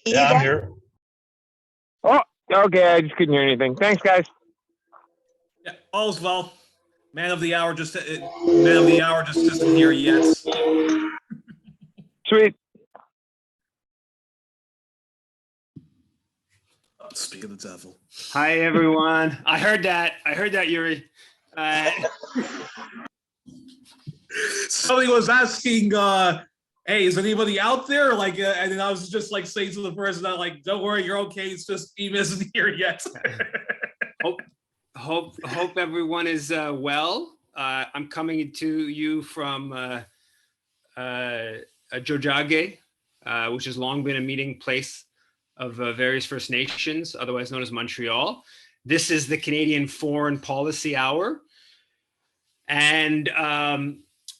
Yeah, I'm here. Oh, okay. I just couldn't hear anything. Thanks, guys. Yeah, all's well. Man of the hour just isn't here yet. Sweet. Speak of the devil. Hi, everyone. I heard that, Yuri. Somebody was asking, hey, is anybody out there? Like, and then I was just like saying to the person that, like, don't worry, you're okay. It's just Eve isn't here yet. Hope everyone is well. I'm coming to you from Jojage, which has long been a meeting place of various First Nations, otherwise known as Montreal. This is the Canadian Foreign Policy Hour. And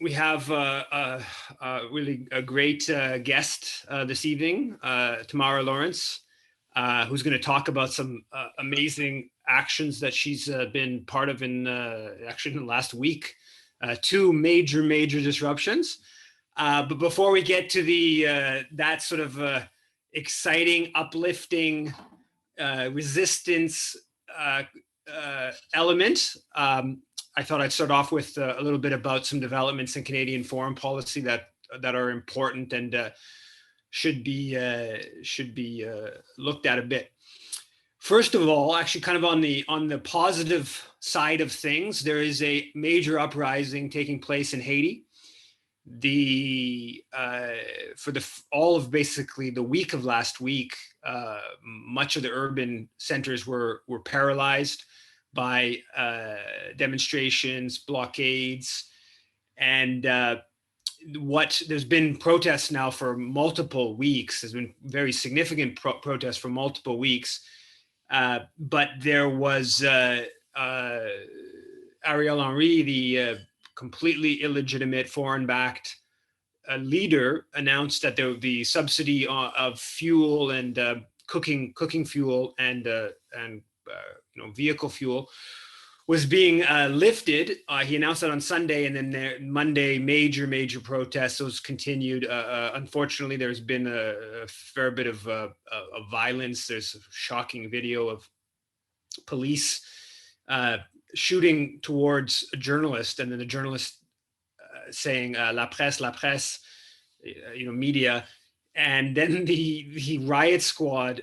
we have really a great guest this evening, Tamara Lawrence, who's going to talk about some amazing actions that she's been part of in actually in the last week. Two major disruptions. But before we get to the that sort of exciting, uplifting resistance element, I thought I'd start off with a little bit about some developments in Canadian foreign policy that are important and should be looked at a bit. First of all, actually, kind of on the positive side of things, there is a major uprising taking place in Haiti. For all of basically the week of last week, much of the urban centers were paralyzed by demonstrations, blockades, and there's been protests now for multiple weeks. There's been very significant protests for multiple weeks, but there was Ariel Henry, the completely illegitimate foreign-backed leader, announced that there would be subsidy of fuel and cooking fuel and vehicle fuel was being lifted. He announced that on Sunday, and then Monday, major protests. Those continued. Unfortunately, there's been a fair bit of violence. There's a shocking video of police shooting towards a journalist, and then the journalist saying la presse, media, and then the riot squad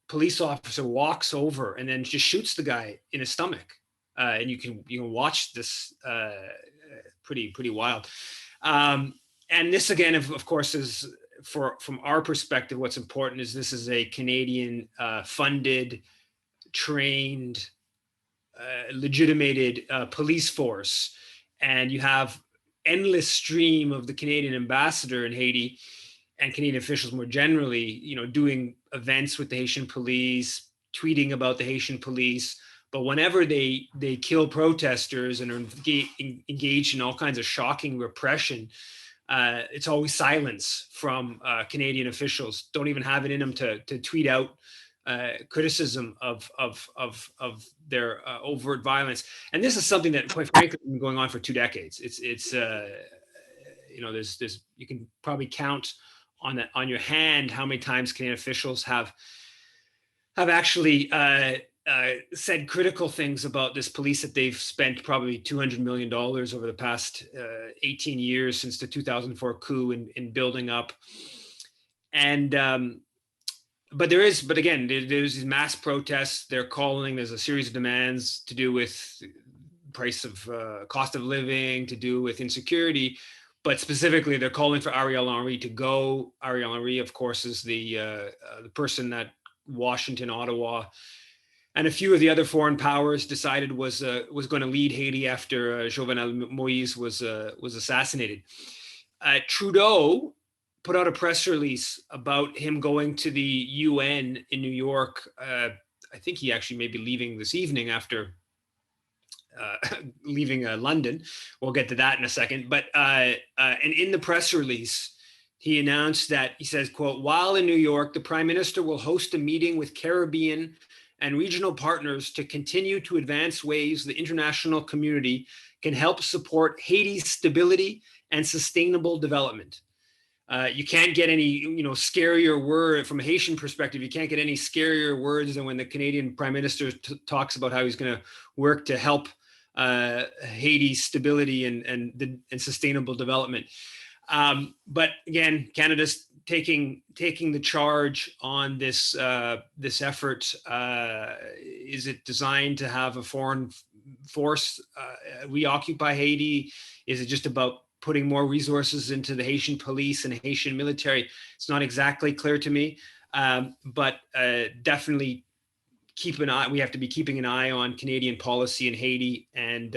police officer walks over and then just shoots the guy in his stomach, and you can watch this. Pretty wild. And this again, of course, is from our perspective. What's important is this is a Canadian funded, trained, legitimated police force, and you have endless stream of the Canadian ambassador in Haiti and Canadian officials more generally, doing events with the Haitian police, tweeting about the Haitian police. But whenever they kill protesters and are engaged in all kinds of shocking repression, it's always silence from Canadian officials. Don't even have it in them to tweet out criticism of their overt violence. And this is something that, quite frankly, has been going on for 2 decades. It's there's you can probably count on your hand how many times Canadian officials have actually said critical things about this police that they've spent probably $200 million over the past 18 years since the 2004 coup in building up. And but there's these mass protests. There's a series of demands to do with price of cost of living, to do with insecurity, but specifically they're calling for Ariel Henry to go. Ariel Henry, of course, is the person that Washington, Ottawa, and a few of the other foreign powers decided was going to lead Haiti after Jovenel Moïse was assassinated. Trudeau put out a press release about him going to the UN in New York. I think he actually may be leaving this evening after leaving London. We'll get to that in a second. But and in the press release, he announced that, he says, quote, "While in New York, the Prime Minister will host a meeting with Caribbean and regional partners to continue to advance ways the international community can help support Haiti's stability and sustainable development." You can't get any, scarier word from a Haitian perspective. You can't get any scarier words than when the Canadian Prime Minister talks about how he's going to work to help Haiti's stability and sustainable development. But again, Canada's taking the charge on this this effort. Is it designed to have a foreign force reoccupy Haiti? Is it just about putting more resources into the Haitian police and Haitian military? It's not exactly clear to me, but definitely keep an eye. We have to be keeping an eye on Canadian policy in Haiti, and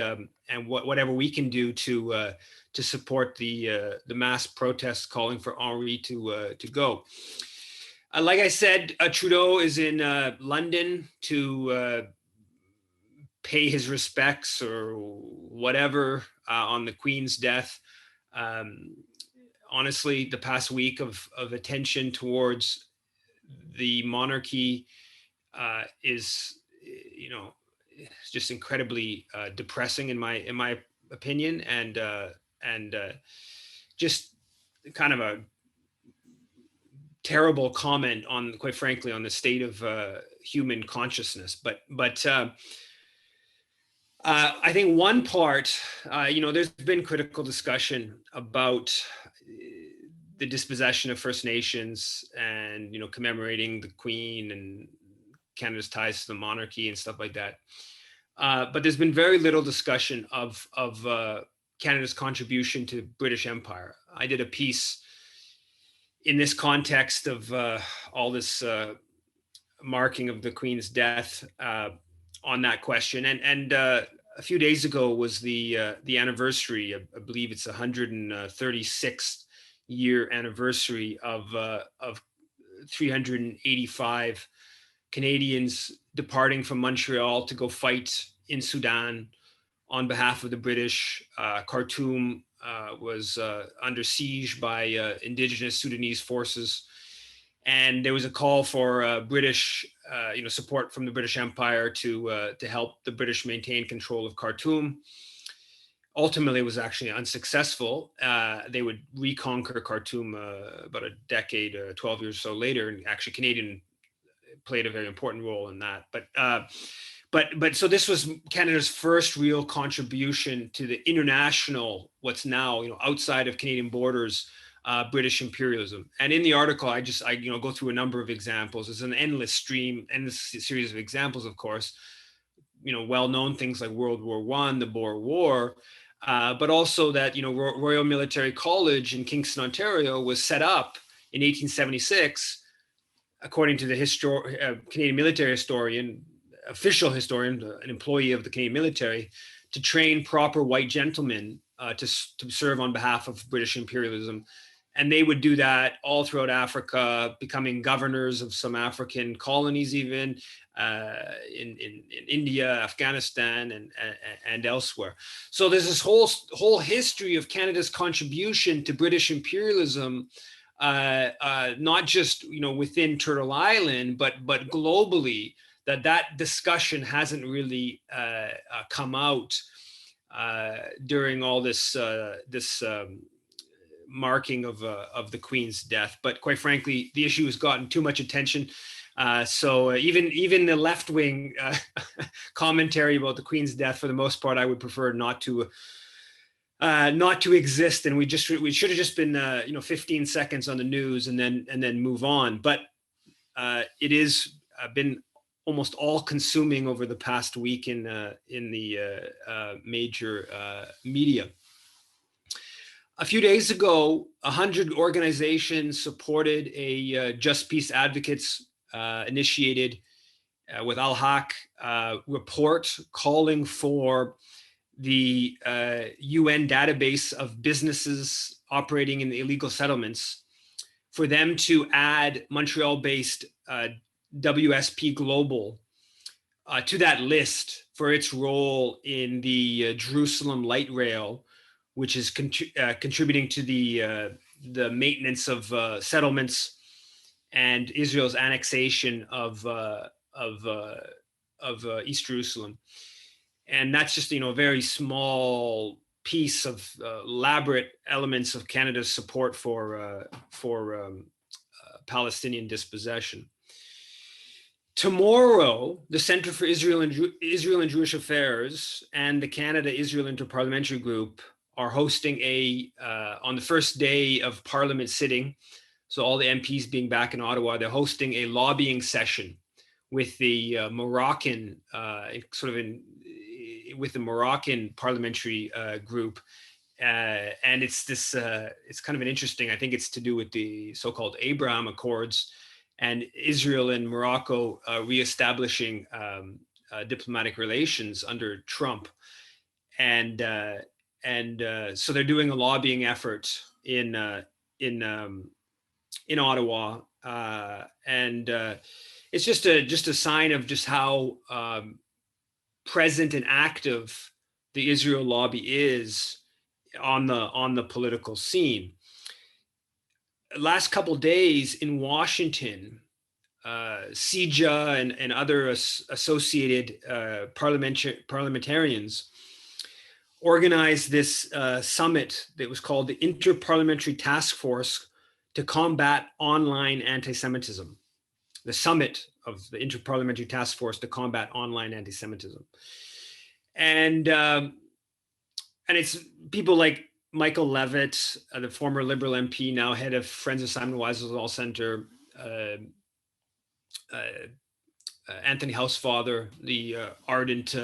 whatever we can do to support the mass protests calling for Henri to go. Like I said, Trudeau is in London to pay his respects or whatever on the Queen's death. Honestly, the past week of attention towards the monarchy is, it's just incredibly depressing in my opinion, and just kind of a terrible comment on, quite frankly, on the state of human consciousness. But I think one part, there's been critical discussion about the dispossession of First Nations and, commemorating the Queen and Canada's ties to the monarchy and stuff like that. But there's been very little discussion of Canada's contribution to British Empire. I did a piece in this context of all this marking of the Queen's death on that question, and a few days ago was the anniversary. I believe it's 136th year anniversary of 385 Canadians departing from Montreal to go fight in Sudan on behalf of the British. Khartoum was under siege by indigenous Sudanese forces, and there was a call for British, support from the British Empire to help the British maintain control of Khartoum. Ultimately, it was actually unsuccessful. They would reconquer Khartoum about a decade, 12 years or so later, and actually Canadian played a very important role in that. But so this was Canada's first real contribution to the international, what's now, outside of Canadian borders, British imperialism. And in the article, I go through a number of examples. There's an endless series of examples, of course, well-known things like World War I, the Boer War, but also that, Royal Military College in Kingston, Ontario was set up in 1876, according to the Canadian military historian, official historian, an employee of the Canadian military, to train proper white gentlemen to serve on behalf of British imperialism. And they would do that all throughout Africa, becoming governors of some African colonies, even in India, Afghanistan, and elsewhere. So there's this whole history of Canada's contribution to British imperialism, not just within Turtle Island, but globally. That discussion hasn't really come out during all this marking of the Queen's death. But quite frankly, the issue has gotten too much attention. So even the left-wing commentary about the Queen's death, for the most part, I would prefer not to exist. And we should have just been 15 seconds on the news and then move on. But it is been almost all-consuming over the past week in the major media. A few days ago, 100 organizations supported a Just Peace Advocates initiated with Al-Haq report calling for the UN database of businesses operating in the illegal settlements, for them to add Montreal-based WSP Global to that list for its role in the Jerusalem Light Rail, which is contributing to the maintenance of settlements and Israel's annexation of East Jerusalem. And that's just a very small piece of elaborate elements of Canada's support for Palestinian dispossession. Tomorrow, the Center for Israel and Jewish Affairs and the Canada-Israel Interparliamentary Group are hosting on the first day of Parliament sitting, so all the MPs being back in Ottawa, they're hosting a lobbying session with the Moroccan, with the Moroccan parliamentary group. And it's this, it's kind of an interesting, I think it's to do with the so-called Abraham Accords and Israel and Morocco reestablishing diplomatic relations under Trump. And so they're doing a lobbying effort in Ottawa. And it's just a sign of just how present and active the Israel lobby is on the political scene. Last couple of days in Washington, CIJA and other associated parliamentarians organized this summit that was called the Interparliamentary Task Force to Combat Online Anti-Semitism. The summit of the Interparliamentary Task Force to Combat Online Anti-Semitism. And it's people like Michael Levitt, the former Liberal MP, now head of Friends of Simon Wiesenthal Center, Anthony Housefather, the ardent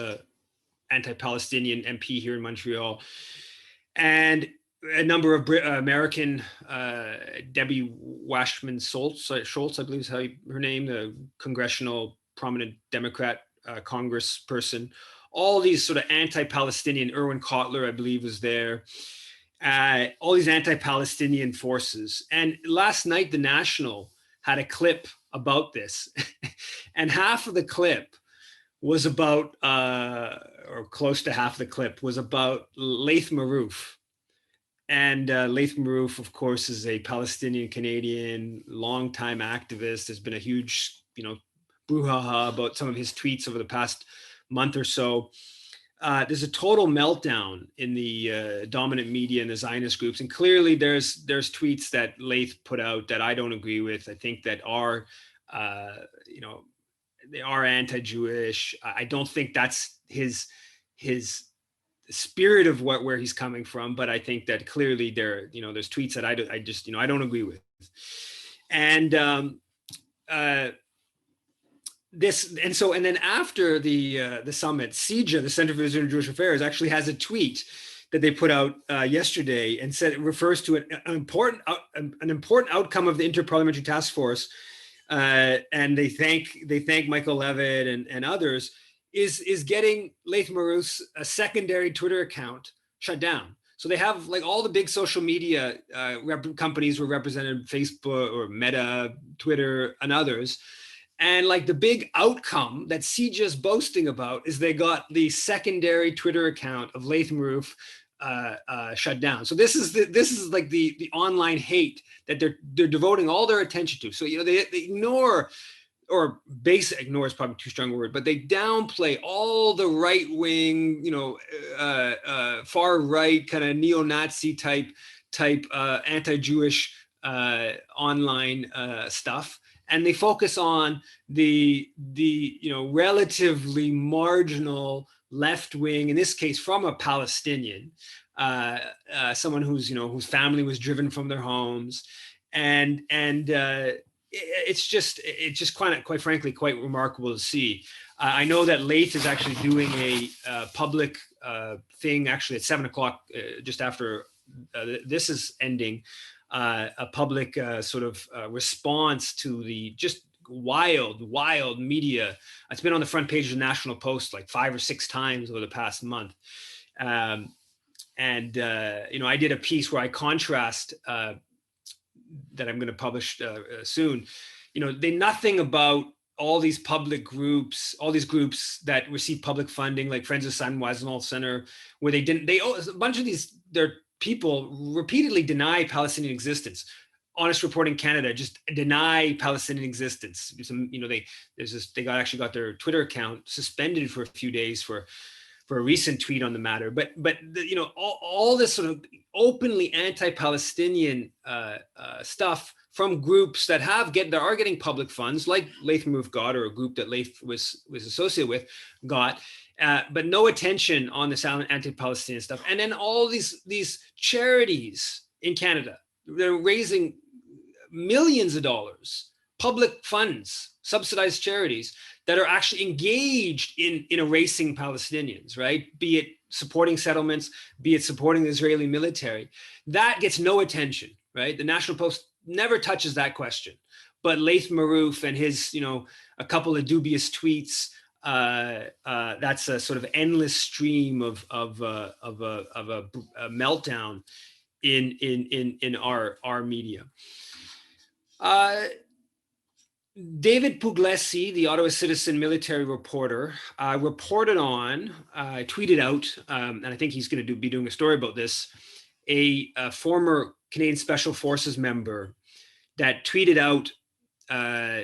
anti-Palestinian MP here in Montreal, and a number of American, Debbie Washman Schultz, I believe is how her name, the congressional prominent Democrat congressperson. All these sort of anti-Palestinian, Erwin Kotler, I believe, was there. All these anti-Palestinian forces. And last night, The National had a clip about this. And half of the clip was about, or close to half the clip, was about Laith Marouf. And Laith Marouf, of course, is a Palestinian Canadian, longtime activist. There's been a huge, brouhaha about some of his tweets over the past month or so. There's a total meltdown in the dominant media and the Zionist groups, and clearly there's tweets that Laith put out that I don't agree with. I think that are, they are anti-Jewish. I don't think that's his spirit of where he's coming from, but I think that clearly there's tweets that I don't agree with, and then after the summit, CIJA, the Center for Israel and Jewish Affairs, actually has a tweet that they put out yesterday and said it refers to an important outcome of the Interparliamentary Task Force, and they thank Michael Levitt and others is getting Laith Marouf's a secondary Twitter account shut down. So they have like all the big social media companies were represented, Facebook or Meta, Twitter, and others. And like the big outcome that CIJA is boasting about is they got the secondary Twitter account of Laith Marouf shut down. So this is like the online hate that they're devoting all their attention to. So they ignore, or ignore is probably too strong a word, but they downplay all the right wing, far right kind of neo-Nazi type anti-Jewish online stuff. And they focus on the relatively marginal left wing, in this case from a Palestinian, someone whose family was driven from their homes, and it's just quite frankly quite remarkable to see. I know that Laith is actually doing a public thing actually at 7:00, just after this is ending. A public response to the just wild media. It's been on the front page of the National Post like 5 or 6 times over the past month. I did a piece where I contrast that I'm going to publish soon. Nothing about all these public groups, all these groups that receive public funding, like Friends of Simon Wiesenthal Center, where a bunch of their people repeatedly deny Palestinian existence. Honest Reporting Canada just deny Palestinian existence. They actually got their Twitter account suspended for a few days for for a recent tweet on the matter. But you know, all this sort of openly anti-Palestinian stuff from groups that are getting public funds, like Laith Marouf got, or a group that Laith was associated with got, but no attention on this anti-Palestinian stuff. And then all these charities in Canada, they're raising millions of dollars, public funds, subsidized charities that are actually engaged in erasing Palestinians, right? Be it supporting settlements, be it supporting the Israeli military. That gets no attention, right? The National Post never touches that question. But Laith Marouf and his, you know, a couple of dubious tweets, that's a sort of endless stream of a meltdown in our media. David Puglisi, the Ottawa Citizen military reporter, reported on, tweeted out, and I think he's going to be doing a story about this, a former Canadian Special Forces member that tweeted out,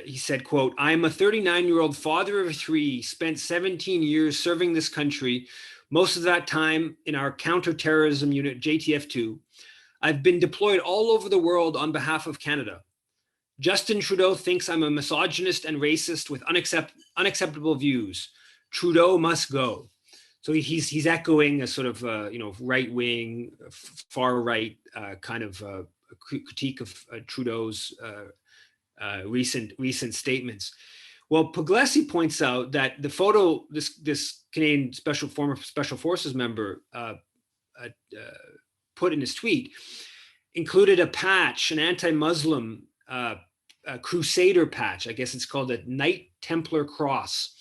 he said, quote, "I'm a 39-year-old father of 3, spent 17 years serving this country, most of that time in our counterterrorism unit, JTF2. I've been deployed all over the world on behalf of Canada. Justin Trudeau thinks I'm a misogynist and racist with unacceptable views. Trudeau must go." So he's echoing a sort of you know, right-wing, far-right kind of critique of Trudeau's recent statements. Well, Puglisi points out that the photo this Canadian former Special Forces member put in his tweet included a patch, an anti-Muslim crusader patch. I guess it's called a Knight Templar cross,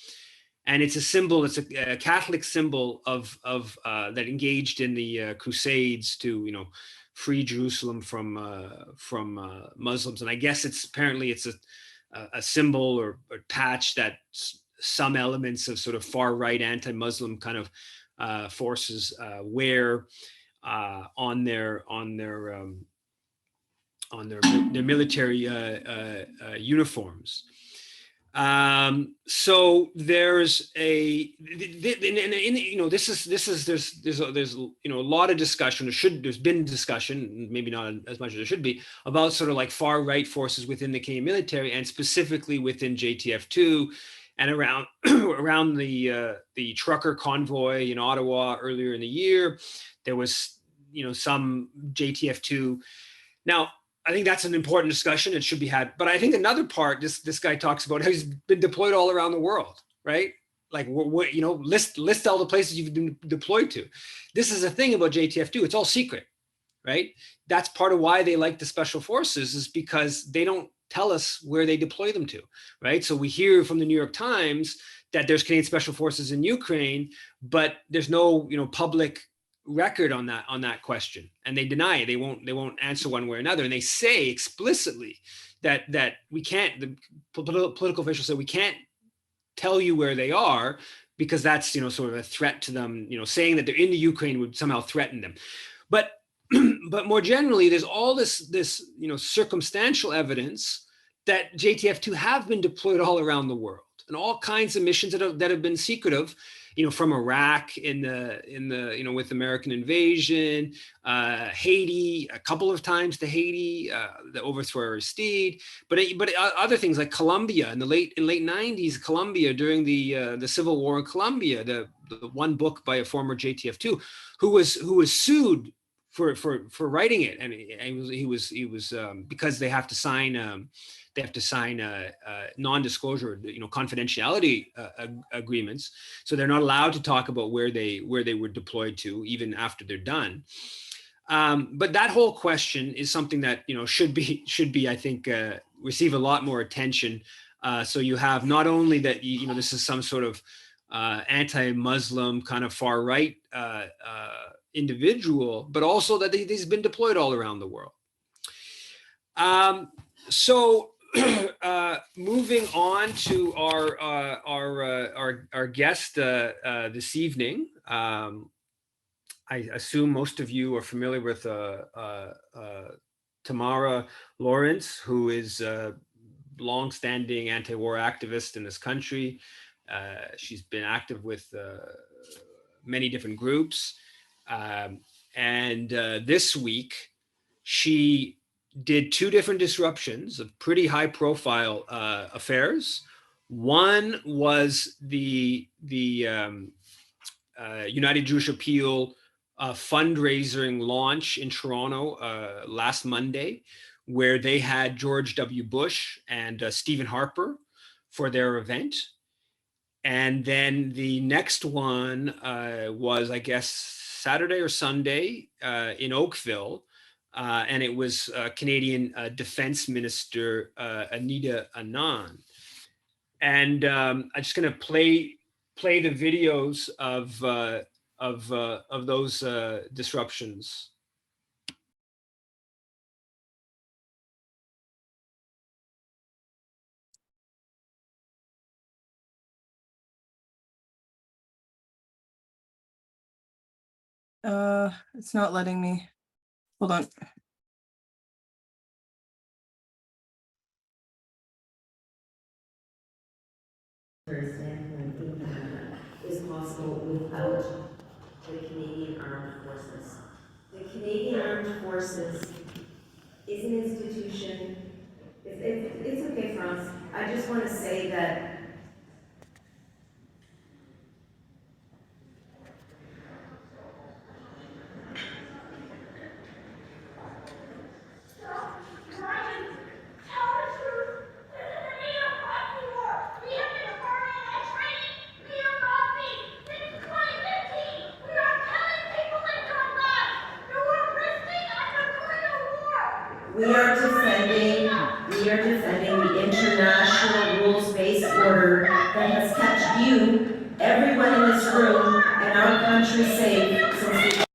and it's a symbol. It's a Catholic symbol of that engaged in the Crusades to, you know, free Jerusalem from Muslims. And I guess it's a symbol or patch that some elements of sort of far right anti-Muslim kind of forces wear on their military uniforms. So there's a, you know, there's you know, a lot of discussion. There's been discussion, maybe not as much as there should be, about sort of like far right forces within the Canadian military, and specifically within JTF2 and around around the trucker convoy in Ottawa earlier in the year. There was, you know, some JTF2. Now, I think that's an important discussion. It should be had. But I think another part, this guy talks about how he's been deployed all around the world, right? Like, what, you know, list all the places you've been deployed to. This is the thing about JTF2. It's all secret, right? That's part of why they like the special forces, is because they don't tell us where they deploy them to, right? So we hear from the New York Times that there's Canadian Special Forces in Ukraine, but there's no, you know, public record on that question, and they deny it. They won't answer one way or another, and they say explicitly that we can't. The political officials say we can't tell you where they are because that's, you know, sort of a threat to them. You know, saying that they're in the Ukraine would somehow threaten them. But but more generally, there's all this you know, circumstantial evidence that JTF2 have been deployed all around the world, and all kinds of missions that have been secretive. You know, from Iraq in the you know, with American invasion, Haiti, a couple of times to Haiti, the overthrow of Aristide, but other things like Colombia in late 90s, Colombia during the civil war in Colombia, the one book by a former JTF2 who was sued for writing it, and he was because they have to sign non-disclosure, you know, confidentiality agreements. So they're not allowed to talk about where they were deployed to, even after they're done. But that whole question is something that, you know, should be I think receive a lot more attention. So you have not only that, you know, this is some sort of anti-Muslim kind of far right individual, but also that he's been deployed all around the world. So moving on to our guest this evening. I assume most of you are familiar with Tamara Lawrence, who is a long-standing anti-war activist in this country. She's been active with many different groups. And this week, she did two different disruptions of pretty high-profile affairs. One was the United Jewish Appeal fundraising launch in Toronto last Monday, where they had George W. Bush and Stephen Harper for their event. And then the next one was, I guess, Saturday or Sunday in Oakville. And it was Canadian Defense Minister Anita Anand. And I'm just going to play the videos of those disruptions. It's not letting me. Hold on. Standpoint in Canada is possible without the Canadian Armed Forces. The Canadian Armed Forces is an institution. It's okay, France. I just want to say that we are defending the international rules-based order that has kept you, everyone in this room, and our country safe since the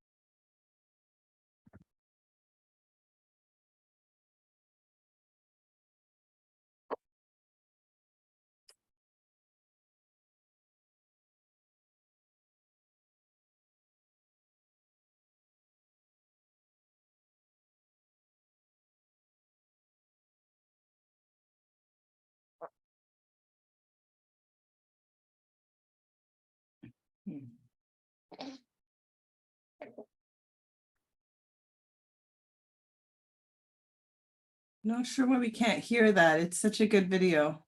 Not sure why we can't hear that. It's such a good video.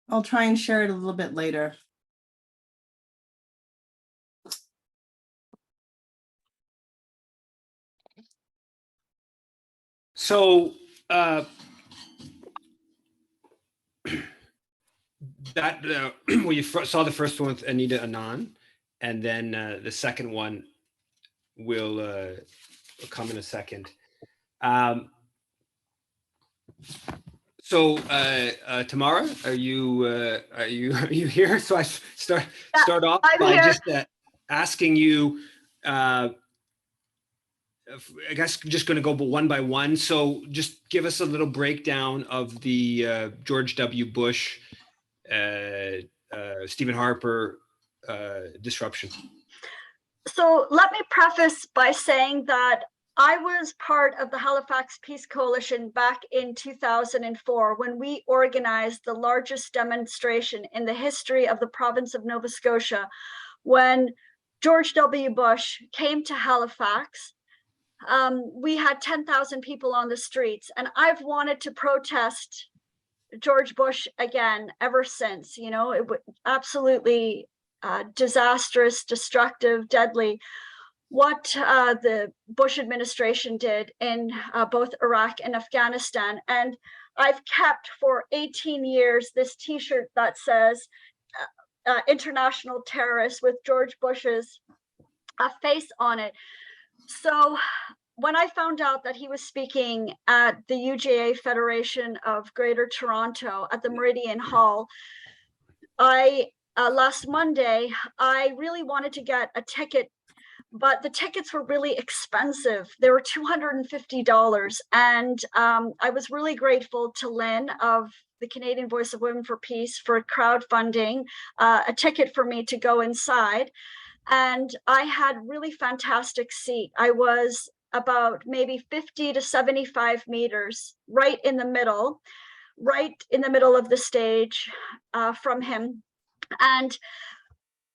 I'll try and share it a little bit later. So that well, you saw the first one with Anita Anand, and then the second one will come in a second. So Tamara, are you here? So I start off I'm by here. just asking you. I guess just going to go one by one. So just give us a little breakdown of the George W. Bush, Stephen Harper disruption. So let me preface by saying that I was part of the Halifax Peace Coalition back in 2004 when we organized the largest demonstration in the history of the province of Nova Scotia when George W. Bush came to Halifax. We had 10,000 people on the streets, and I've wanted to protest George Bush again ever since. You know, it was absolutely disastrous, destructive, deadly what the Bush administration did in both Iraq and Afghanistan. And I've kept for 18 years this t-shirt that says international terrorist with George Bush's face on it. So when I found out that he was speaking at the UJA Federation of Greater Toronto at the Meridian Hall, last Monday, I really wanted to get a ticket, but the tickets were really expensive. They were $250. And I was really grateful to Lynn of the Canadian Voice of Women for Peace for crowdfunding a ticket for me to go inside. And I had really fantastic seat. I was about maybe 50 to 75 meters right in the middle of the stage from him. And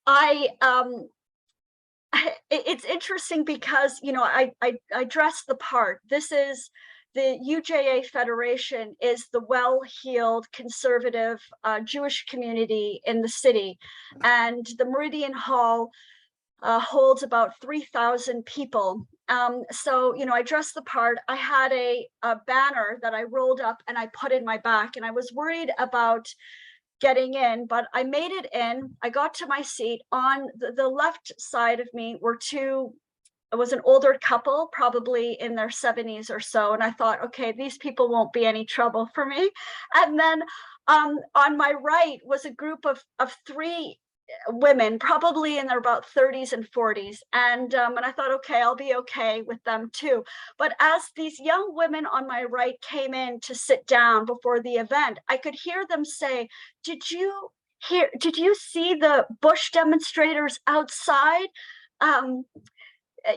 I it's interesting because, you know, I dress the part. This is the UJA Federation is the well-heeled conservative Jewish community in the city, and the Meridian Hall holds about 3,000 people. So, you know, I dressed the part. I had a banner that I rolled up and I put in my back, and I was worried about getting in, but I made it in. I got to my seat. On the left side of me were it was an older couple, probably in their 70s or so. And I thought, okay, these people won't be any trouble for me. And then on my right was a group of three women, probably in their about 30s and 40s. And I thought, okay, I'll be okay with them too. But as these young women on my right came in to sit down before the event, I could hear them say, did you see the Bush demonstrators outside?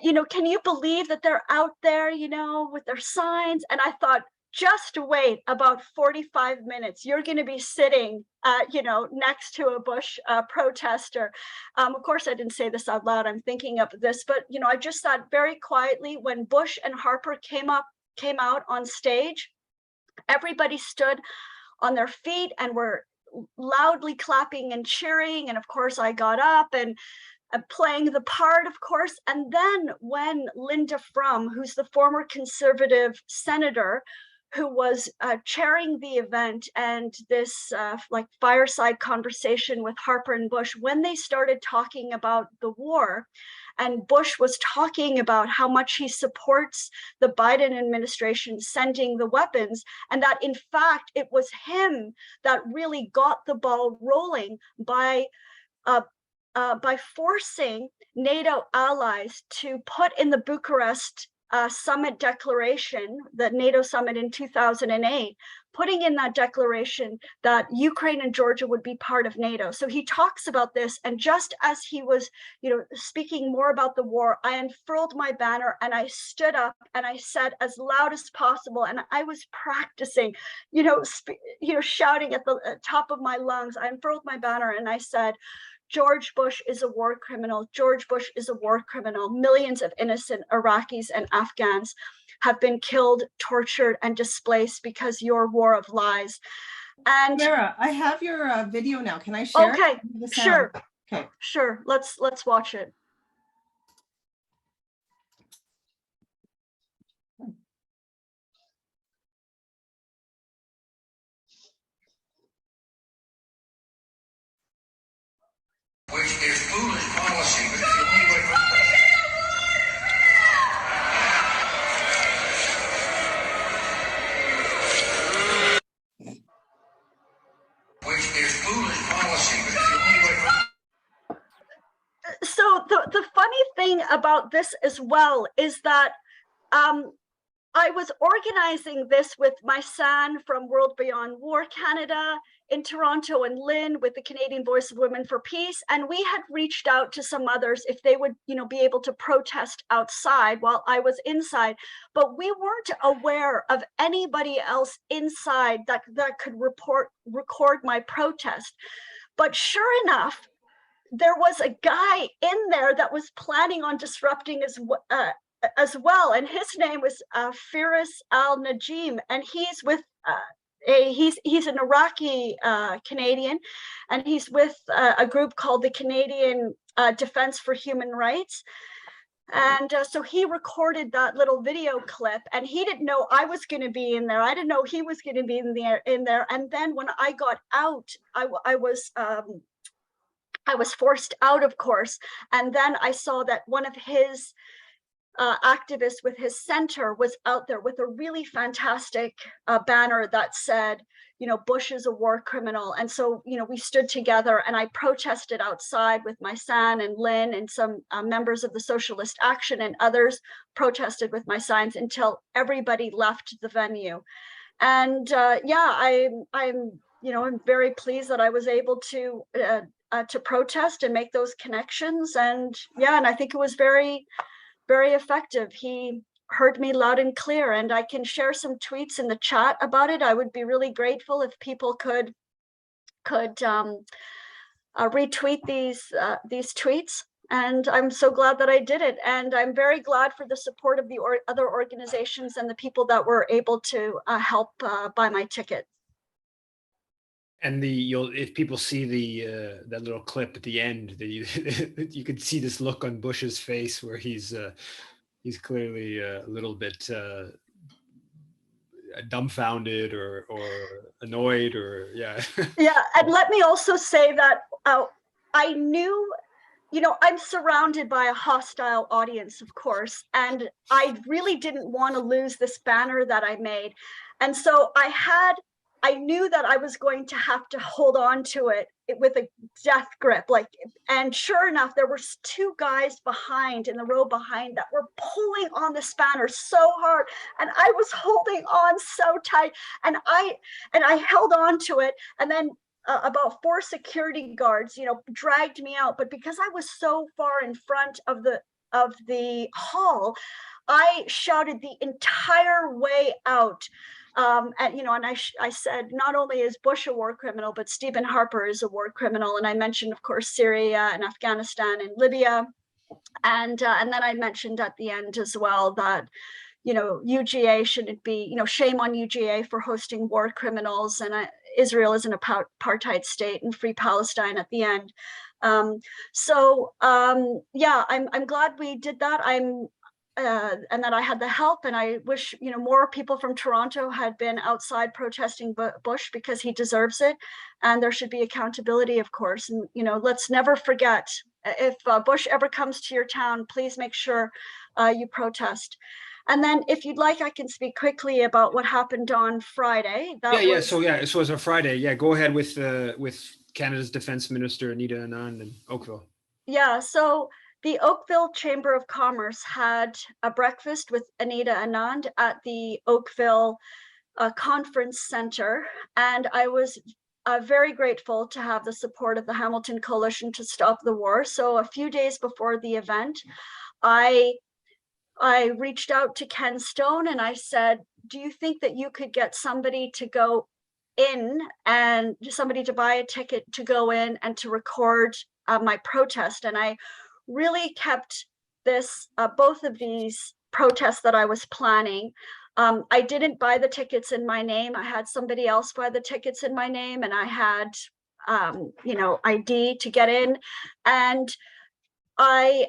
You know, can you believe that they're out there, you know, with their signs? And I thought, just wait about 45 minutes. You're going to be sitting, you know, next to a Bush protester. Of course, I didn't say this out loud. I'm thinking of this, but, you know, I just sat very quietly when Bush and Harper came out on stage. Everybody stood on their feet and were loudly clapping and cheering. And of course, I got up and playing the part, of course. And then when Linda Frum, who's the former conservative senator, who was chairing the event, and this like fireside conversation with Harper and Bush, when they started talking about the war, and Bush was talking about how much he supports the Biden administration sending the weapons, and that in fact it was him that really got the ball rolling by forcing NATO allies to put in the Bucharest summit declaration, the NATO summit in 2008, putting in that declaration that Ukraine and Georgia would be part of NATO. So he talks about this, and just as he was, you know, speaking more about the war, I unfurled my banner and I stood up and I said as loud as possible, and I was practicing, you know, shouting at the top of my lungs. I unfurled my banner and I said, George Bush is a war criminal. George Bush is a war criminal. Millions of innocent Iraqis and Afghans have been killed, tortured, and displaced because your war of lies. And Tamara, I have your video now. Can I share it? Okay, The sound. sure. Okay. Sure. Let's watch it. Which is foolish policy, but it's the only way for which is foolish policy, but it's the only way for So the funny thing about this as well is that I was organizing this with my son from World Beyond War Canada in Toronto, and Lynn with the Canadian Voice of Women for Peace. And we had reached out to some others if they would, you know, be able to protest outside while I was inside. But we weren't aware of anybody else inside that could record my protest. But sure enough, there was a guy in there that was planning on disrupting as well, and his name was Firas al-Najim, and he's with he's an Iraqi Canadian, and he's with a group called the Canadian Defense for Human Rights. And so he recorded that little video clip, and he didn't know I was going to be in there. I didn't know he was going to be in there. And then when I got out, I was forced out, of course. And then I saw that one of his activist with his center was out there with a really fantastic banner that said, you know, Bush is a war criminal. And so, you know, we stood together and I protested outside with my son and Lynn and some members of the Socialist Action, and others protested with my sons until everybody left the venue. And yeah, I'm you know, I'm very pleased that I was able to protest and make those connections. And yeah, and I think it was very effective. He heard me loud and clear, and I can share some tweets in the chat about it. I would be really grateful if people could retweet these tweets. And I'm so glad that I did it. And I'm very glad for the support of the other organizations and the people that were able to help buy my ticket. And if people see that little clip at the end, you could see this look on Bush's face where he's clearly a little bit dumbfounded or annoyed or yeah. Yeah, and let me also say that I knew, I'm surrounded by a hostile audience, of course, and I really didn't want to lose this banner that I made. And so I knew that I was going to have to hold on to it with a death grip. And sure enough, there were two guys in the row behind that were pulling on this banner so hard, and I was holding on so tight, and I held on to it, and then about 4 security guards, dragged me out. But because I was so far in front of the hall, I shouted the entire way out. And I said, not only is Bush a war criminal, but Stephen Harper is a war criminal. And I mentioned, of course, Syria and Afghanistan and Libya. And then I mentioned at the end as well that, UGA shouldn't be, shame on UGA for hosting war criminals, and Israel is an apartheid state, and free Palestine at the end. Yeah, I'm glad we did that. And that I had the help, and I wish more people from Toronto had been outside protesting Bush, because he deserves it, and there should be accountability, of course. And let's never forget, if Bush ever comes to your town, please make sure you protest. And then, if you'd like, I can speak quickly about what happened on Friday. So it was on Friday. Yeah, go ahead with Canada's Defense Minister Anita Anand in Oakville. Yeah, so the Oakville Chamber of Commerce had a breakfast with Anita Anand at the Oakville Conference Center, and I was very grateful to have the support of the Hamilton Coalition to Stop the War. So a few days before the event, I reached out to Ken Stone and I said, do you think that you could get somebody to go in, and somebody to buy a ticket to go in and to record my protest? And I really kept both of these protests that I was planning. I didn't buy the tickets in my name. I had somebody else buy the tickets in my name, and I had, ID to get in. And I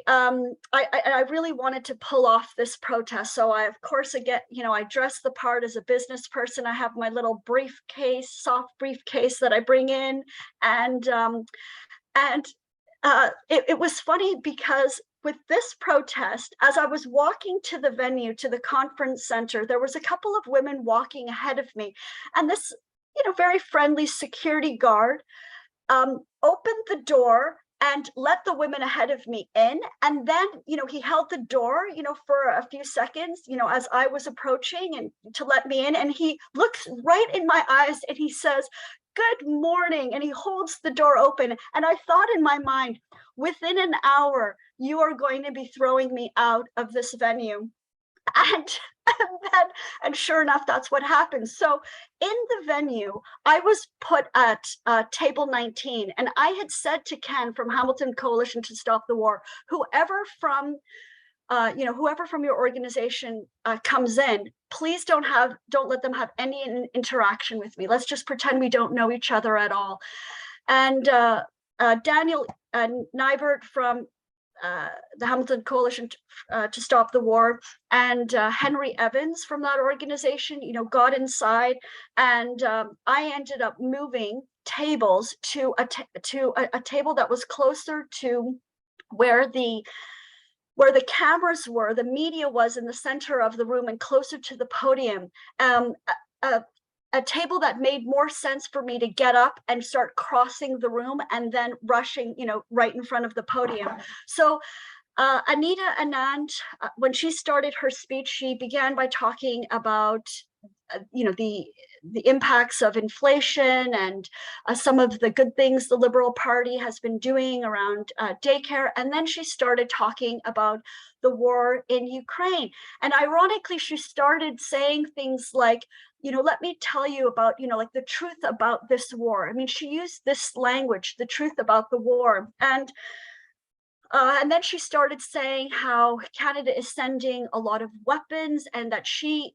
really wanted to pull off this protest. So I, of course, I dress the part as a business person. I have my little soft briefcase that I bring in. And it was funny because with this protest, as I was walking to the venue, to the conference center, there was a couple of women walking ahead of me. And this, very friendly security guard opened the door and let the women ahead of me in. And then, he held the door, for a few seconds, as I was approaching, and to let me in. And he looks right in my eyes and he says, "Good morning." And he holds the door open. And I thought in my mind, within an hour, you are going to be throwing me out of this venue. And sure enough, that's what happened. So in the venue, I was put at table 19, and I had said to Ken from Hamilton Coalition to Stop the War, whoever from your organization comes in, please don't let them have any interaction with me. Let's just pretend we don't know each other at all. And Daniel Nybert from the Hamilton Coalition to Stop the War, and Henry Evans from that organization, got inside, and I ended up moving tables to a table that was closer to where the cameras were. The media was in the center of the room and closer to the podium. A table that made more sense for me to get up and start crossing the room and then rushing, right in front of the podium. So Anita Anand, when she started her speech, she began by talking about the impacts of inflation and some of the good things the Liberal Party has been doing around daycare. And then she started talking about the war in Ukraine. And ironically, she started saying things like, let me tell you about, like the truth about this war. I mean, she used this language, the truth about the war. And then she started saying how Canada is sending a lot of weapons and that she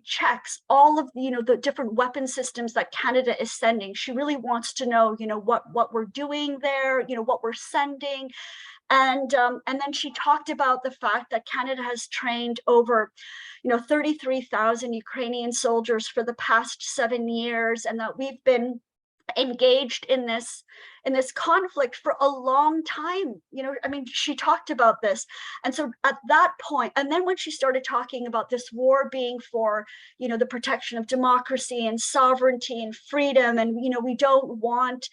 checks all of the different weapon systems that Canada is sending. She really wants to know what we're doing there, what we're sending. And then she talked about the fact that Canada has trained over 33,000 Ukrainian soldiers for the past 7 years, and that we've been engaged in this conflict for a long time. I mean, she talked about this. And so at that point, and then when she started talking about this war being for the protection of democracy and sovereignty and freedom, and we don't want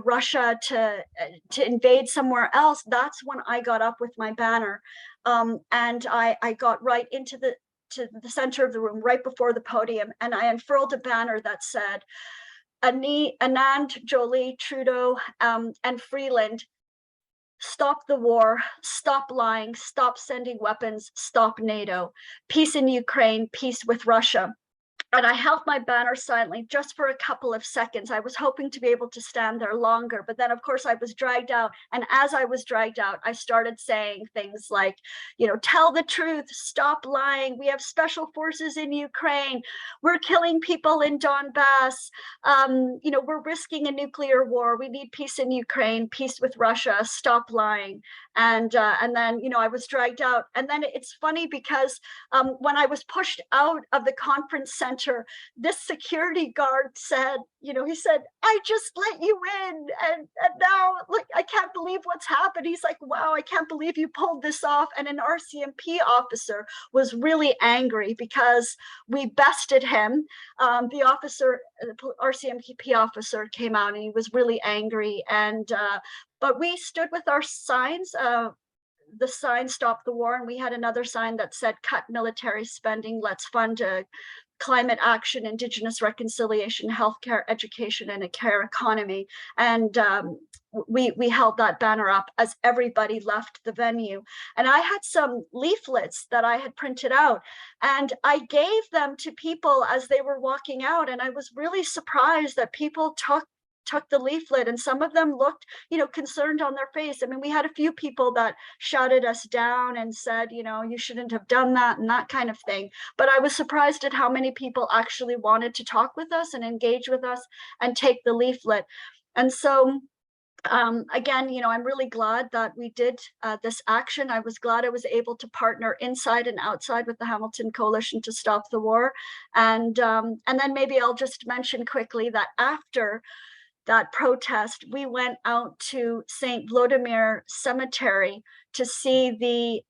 Russia to invade somewhere else, that's when I got up with my banner, and I got right into the center of the room, right before the podium, and I unfurled a banner that said, Anand, Jolie, Trudeau, and Freeland, stop the war, stop lying, stop sending weapons, stop NATO, peace in Ukraine, peace with Russia. And I held my banner silently just for a couple of seconds. I was hoping to be able to stand there longer, but then of course I was dragged out. And as I was dragged out, I started saying things like, tell the truth, stop lying. We have special forces in Ukraine. We're killing people in Donbass. We're risking a nuclear war. We need peace in Ukraine, peace with Russia, stop lying. And then, I was dragged out. And then it's funny because when I was pushed out of the conference center, this security guard said, he said, I just let you in. And now, like, I can't believe what's happened. He's like, wow, I can't believe you pulled this off. And an RCMP officer was really angry because we bested him. The RCMP officer came out and he was really angry. And but we stood with our signs. The sign "Stop the War," and we had another sign that said "Cut military spending, let's fund climate action, Indigenous reconciliation, healthcare, education, and a care economy." And we held that banner up as everybody left the venue. And I had some leaflets that I had printed out, and I gave them to people as they were walking out. And I was really surprised that people took the leaflet, and some of them looked concerned on their face. I mean, we had a few people that shouted us down and said, you shouldn't have done that and that kind of thing. But I was surprised at how many people actually wanted to talk with us and engage with us and take the leaflet. And so again, I'm really glad that we did this action. I was glad I was able to partner inside and outside with the Hamilton Coalition to stop the war. And then maybe I'll just mention quickly that after that protest, we went out to St. Vladimir Cemetery to see the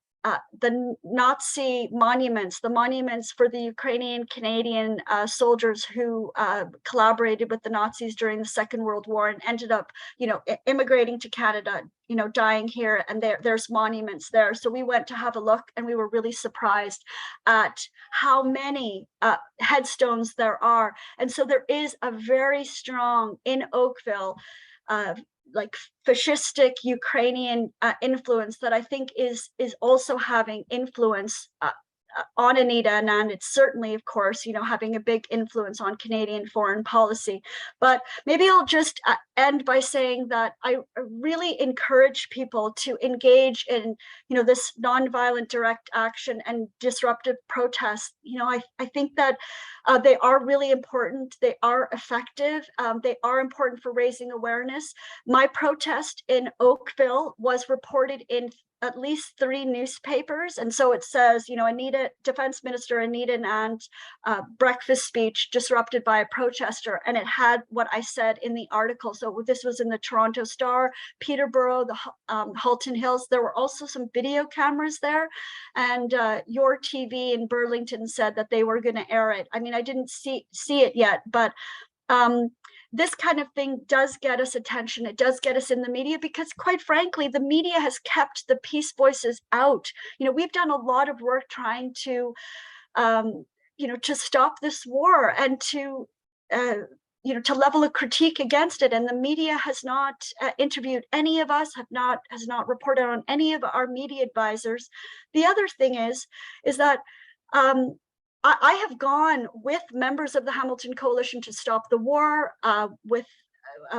Nazi monuments, the monuments for the Ukrainian Canadian soldiers who collaborated with the Nazis during the Second World War and ended up, immigrating to Canada, dying here, and there's monuments there. So we went to have a look, and we were really surprised at how many headstones there are. And so there is a very strong, in Oakville, like fascistic Ukrainian influence that I think is also having influence on Anita Anand. It's certainly, of course, having a big influence on Canadian foreign policy. But maybe I'll just end by saying that I really encourage people to engage in, this nonviolent direct action and disruptive protests. I think that they are really important. They are effective. They are important for raising awareness. My protest in Oakville was reported in at least 3 newspapers. And so it says, Defense Minister Anita Anand breakfast speech disrupted by a protester. And it had what I said in the article. So this was in the Toronto Star, Peterborough, the Halton Hills. There were also some video cameras there. And Your TV in Burlington said that they were going to air it. I mean, I didn't see it yet, but this kind of thing does get us attention. It does get us in the media because, quite frankly, the media has kept the peace voices out. We've done a lot of work trying to to stop this war and to to level a critique against it. And the media has not interviewed any of us, has not reported on any of our media advisors. The other thing is that I have gone with members of the Hamilton Coalition to Stop the War, with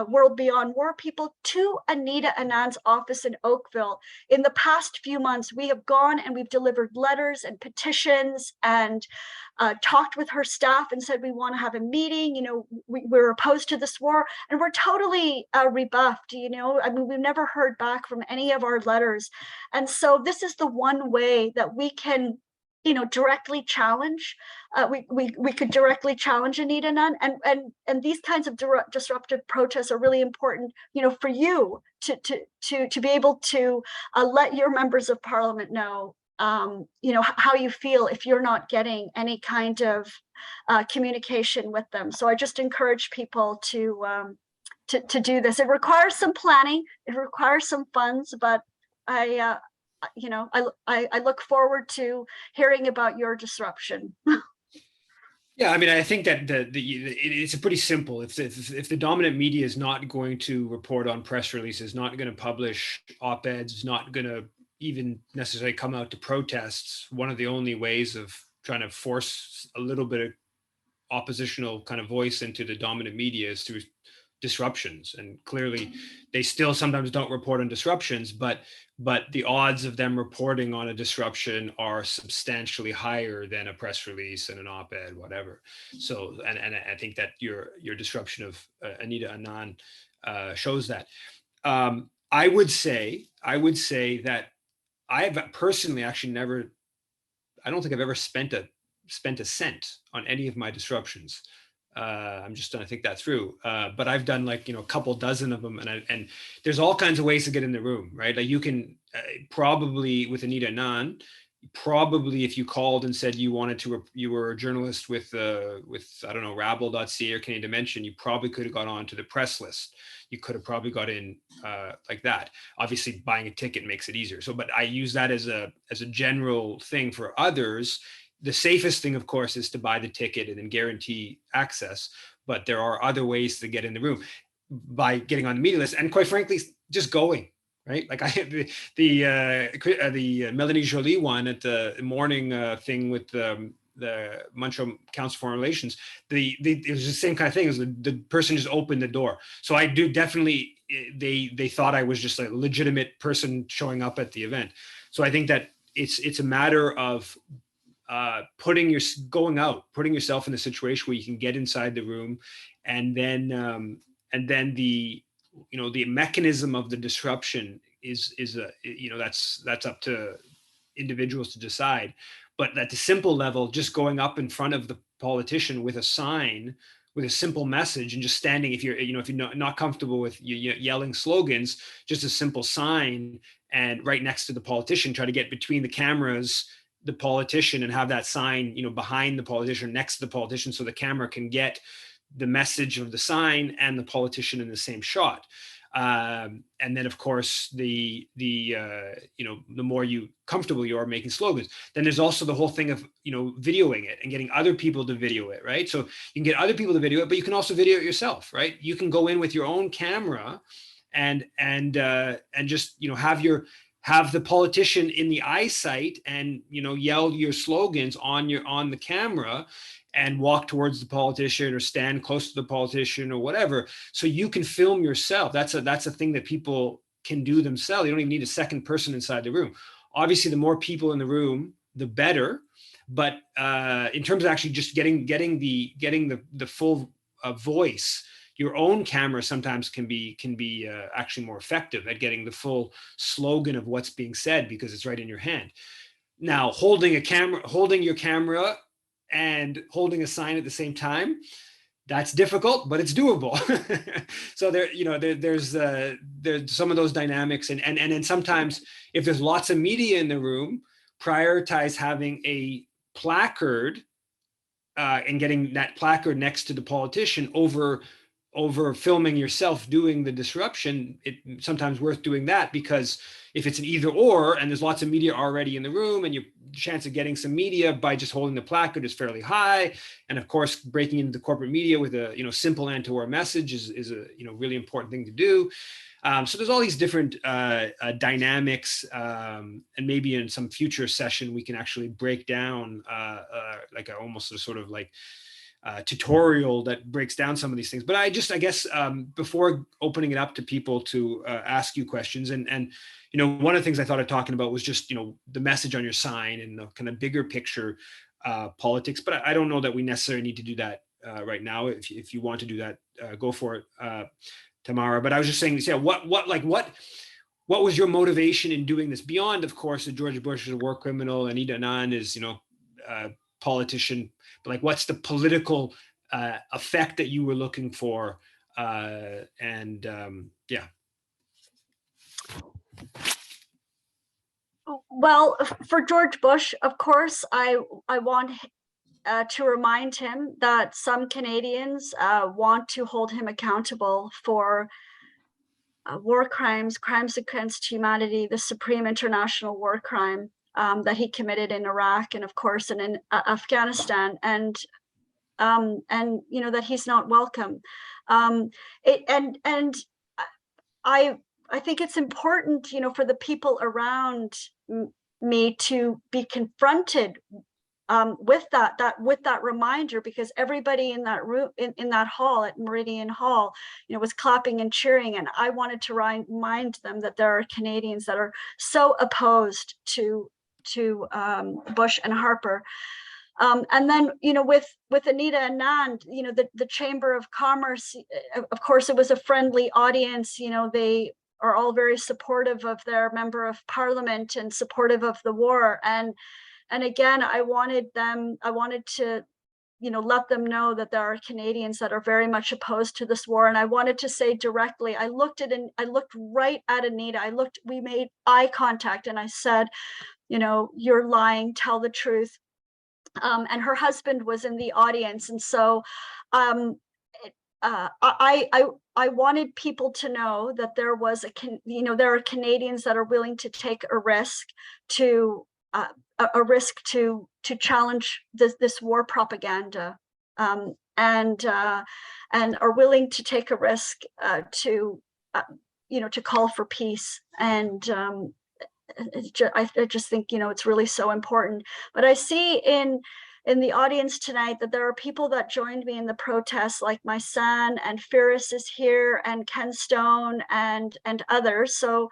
World Beyond War people, to Anita Anand's office in Oakville. In the past few months, we have gone and we've delivered letters and petitions and talked with her staff and said, we want to have a meeting, we're opposed to this war, and we're totally rebuffed. I mean, we've never heard back from any of our letters. And so this is the one way that we can directly challenge. We could directly challenge Anita Anand, and these kinds of disruptive protests are really important, for you to be able to let your members of parliament know, how you feel if you're not getting any kind of communication with them. So I just encourage people to do this. It requires some planning, it requires some funds, but I look forward to hearing about your disruption. Yeah, I mean, I think that it's pretty simple. If the dominant media is not going to report on press releases, not going to publish op-eds, not going to even necessarily come out to protests, one of the only ways of trying to force a little bit of oppositional kind of voice into the dominant media is through disruptions. And clearly they still sometimes don't report on disruptions, but the odds of them reporting on a disruption are substantially higher than a press release and an op-ed, whatever. So, and I think that your disruption of Anita Anand shows that. I would say that I have personally actually I don't think I've ever spent a cent on any of my disruptions. I'm just trying to think that through. But I've done a couple dozen of them, and there's all kinds of ways to get in the room, right? Like you can probably with Anita Anand, probably if you called and said you were a journalist with I don't know, rabble.ca or Canadian Dimension, you probably could have got onto the press list. You could have probably got in like that. Obviously, buying a ticket makes it easier. So, but I use that as a general thing for others. The safest thing, of course, is to buy the ticket and then guarantee access. But there are other ways to get in the room by getting on the media list, and quite frankly, just going. Right, like I had the Melanie Joly one at the morning thing with the Montreal Council for Foreign Relations. It was the same kind of thing. As the person just opened the door. So I do definitely. They thought I was just a legitimate person showing up at the event. So I think that it's a matter of putting yourself in a situation where you can get inside the room, and then the mechanism of the disruption is that's up to individuals to decide. But at the simple level, just going up in front of the politician with a sign, with a simple message, and just standing, if you're not comfortable with yelling slogans, just a simple sign, and right next to the politician, try to get between the cameras, the politician, and have that sign, behind the politician, next to the politician, so the camera can get the message of the sign and the politician in the same shot. And then, of course, the more comfortable you are making slogans, then there's also the whole thing of videoing it and getting other people to video it, right? So you can get other people to video it, but you can also video it yourself, right? You can go in with your own camera and just have the politician in the eyesight and yell your slogans on the camera, and walk towards the politician or stand close to the politician or whatever. So you can film yourself. That's a thing that people can do themselves. You don't even need a second person inside the room. Obviously, the more people in the room, the better. But in terms of actually just getting the full voice, your own camera sometimes can be actually more effective at getting the full slogan of what's being said, because it's right in your hand. Now, holding your camera and holding a sign at the same time, that's difficult, but it's doable. So there's some of those dynamics, and then sometimes if there's lots of media in the room, prioritize having a placard and getting that placard next to the politician over over filming yourself doing the disruption, it's sometimes worth doing that, because if it's an either or and there's lots of media already in the room, and your chance of getting some media by just holding the placard is fairly high, and of course breaking into the corporate media with a simple anti-war message is a really important thing to do. So there's all these different dynamics, and maybe in some future session we can actually break down like almost a sort of like tutorial that breaks down some of these things. But I guess before opening it up to people to ask you questions, and one of the things I thought of talking about was just the message on your sign and the kind of bigger picture politics. But I don't know that we necessarily need to do that right now. If you want to do that, go for it, Tamara. But I was just saying, yeah, what was your motivation in doing this beyond, of course, that George Bush is a war criminal, Anita Anand is politician, but like what's the political effect that you were looking for? Yeah. Well, for George Bush, of course, I want to remind him that some Canadians want to hold him accountable for war crimes, crimes against humanity, the supreme international war crime that he committed in Iraq and, of course, in Afghanistan, and that he's not welcome. I think it's important, for the people around me to be confronted with that reminder, because everybody in that room, in that hall at Meridian Hall, was clapping and cheering, and I wanted to remind them that there are Canadians that are so opposed to Bush and Harper. And then, with Anita Anand, the Chamber of Commerce, of course, it was a friendly audience. They are all very supportive of their member of parliament and supportive of the war. And again, I wanted to, let them know that there are Canadians that are very much opposed to this war. And I wanted to say directly, I looked right at Anita. We made eye contact, and I said, you're lying, tell the truth. And her husband was in the audience. And so I wanted people to know that there was there are Canadians that are willing to take a risk to challenge this war propaganda, and are willing to take a risk to call for peace. And I just think it's really so important. But I see in the audience tonight that there are people that joined me in the protests, like my son, and Ferris is here, and Ken Stone, and others. So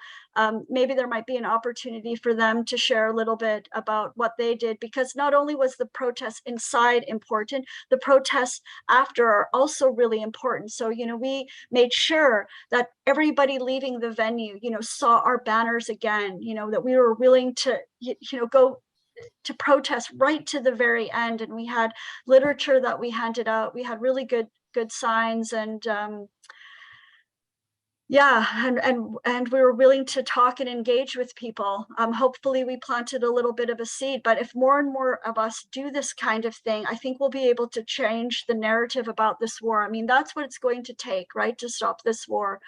maybe there might be an opportunity for them to share a little bit about what they did, because not only was the protest inside important, the protests after are also really important. So we made sure that everybody leaving the venue saw our banners again, that we were willing to go to protest right to the very end. And we had literature that we handed out. We had really good signs, and and we were willing to talk and engage with people. Hopefully we planted a little bit of a seed, but if more and more of us do this kind of thing, I think we'll be able to change the narrative about this war. I mean, that's what it's going to take, right, to stop this war,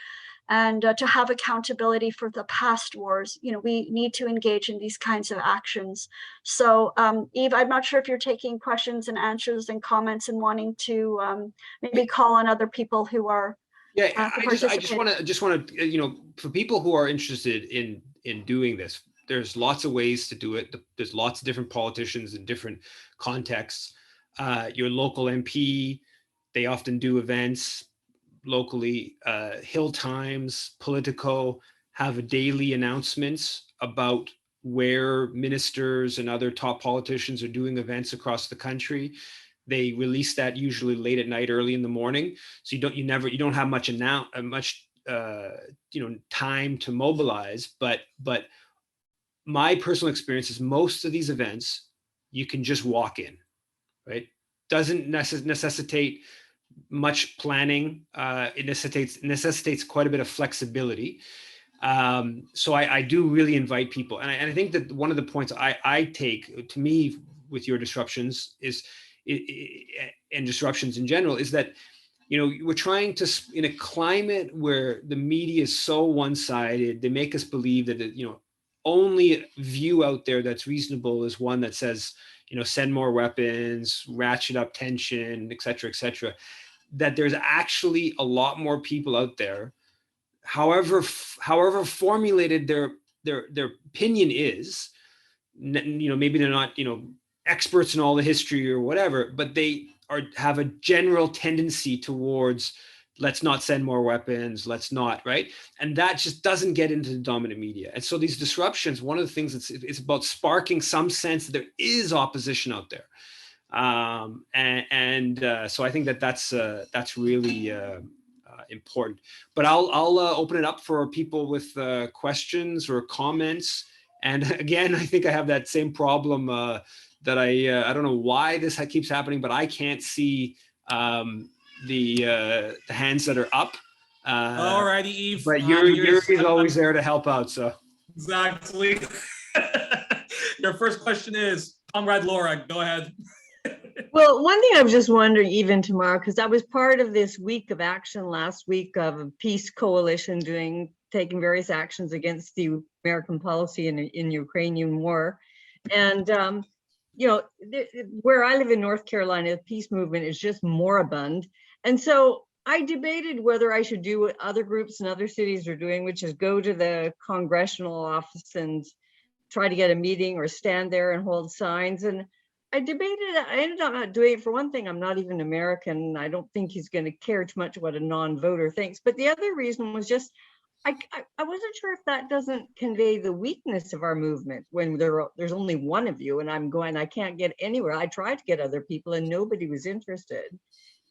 and to have accountability for the past wars. We need to engage in these kinds of actions. So Eve, I'm not sure if you're taking questions and answers and comments and wanting to maybe call on other people who are I just want to for people who are interested in doing this, there's lots of ways to do it. There's lots of different politicians in different contexts. Your local MP, they often do events locally. Hill Times, Politico have daily announcements about where ministers and other top politicians are doing events across the country. They release that usually late at night, early in the morning. So you don't have much time to mobilize. But my personal experience is most of these events you can just walk in, right? Doesn't necessitate much planning. It necessitates quite a bit of flexibility. So I do really invite people, and I think that one of the points I take to me with your disruptions is. And disruptions in general is that, we're trying to, in a climate where the media is so one-sided, they make us believe that, only view out there that's reasonable is one that says, send more weapons, ratchet up tension, et cetera, that there's actually a lot more people out there, however formulated their opinion is, maybe they're not, experts in all the history or whatever, but they have a general tendency towards, let's not send more weapons, let's not, right? And that just doesn't get into the dominant media. And so these disruptions, one of the things it's about sparking some sense that there is opposition out there. So I think that's really important. But I'll open it up for people with questions or comments. And again, I think I have that same problem that I don't know why this keeps happening, but I can't see the hands that are up. All righty, Eve. But Yuri's always there to help out. So exactly. Your first question is, Comrade Laura, go ahead. Well, one thing I was just wondering, even tomorrow, because I was part of this week of action last week of a peace coalition taking various actions against the American policy in Ukrainian war. And, where I live in North Carolina, the peace movement is just moribund. And so I debated whether I should do what other groups in other cities are doing, which is go to the congressional office and try to get a meeting or stand there and hold signs. And I debated, I ended up not doing it. For one thing, I'm not even American. I don't think he's going to care too much what a non-voter thinks. But the other reason was just, I wasn't sure if that doesn't convey the weakness of our movement when there's only one of you and I'm going, I can't get anywhere. I tried to get other people and nobody was interested.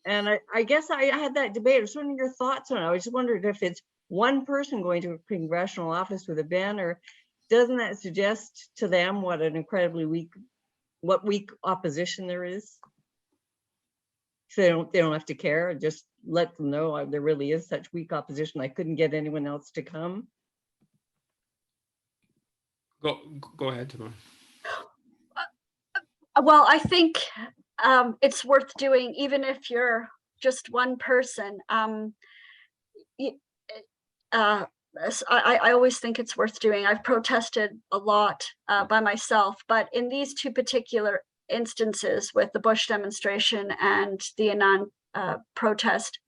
And I guess I had that debate. I was wondering your thoughts on it. I just wondered if it's one person going to a congressional office with a banner, doesn't that suggest to them what an incredibly weak opposition there is? So they don't have to care, just let them know there really is such weak opposition. I couldn't get anyone else to come. Go ahead, Tamara. Well, I think it's worth doing, even if you're just one person. I always think it's worth doing. I've protested a lot by myself, but in these two particular instances with the Bush demonstration and the Anand protest,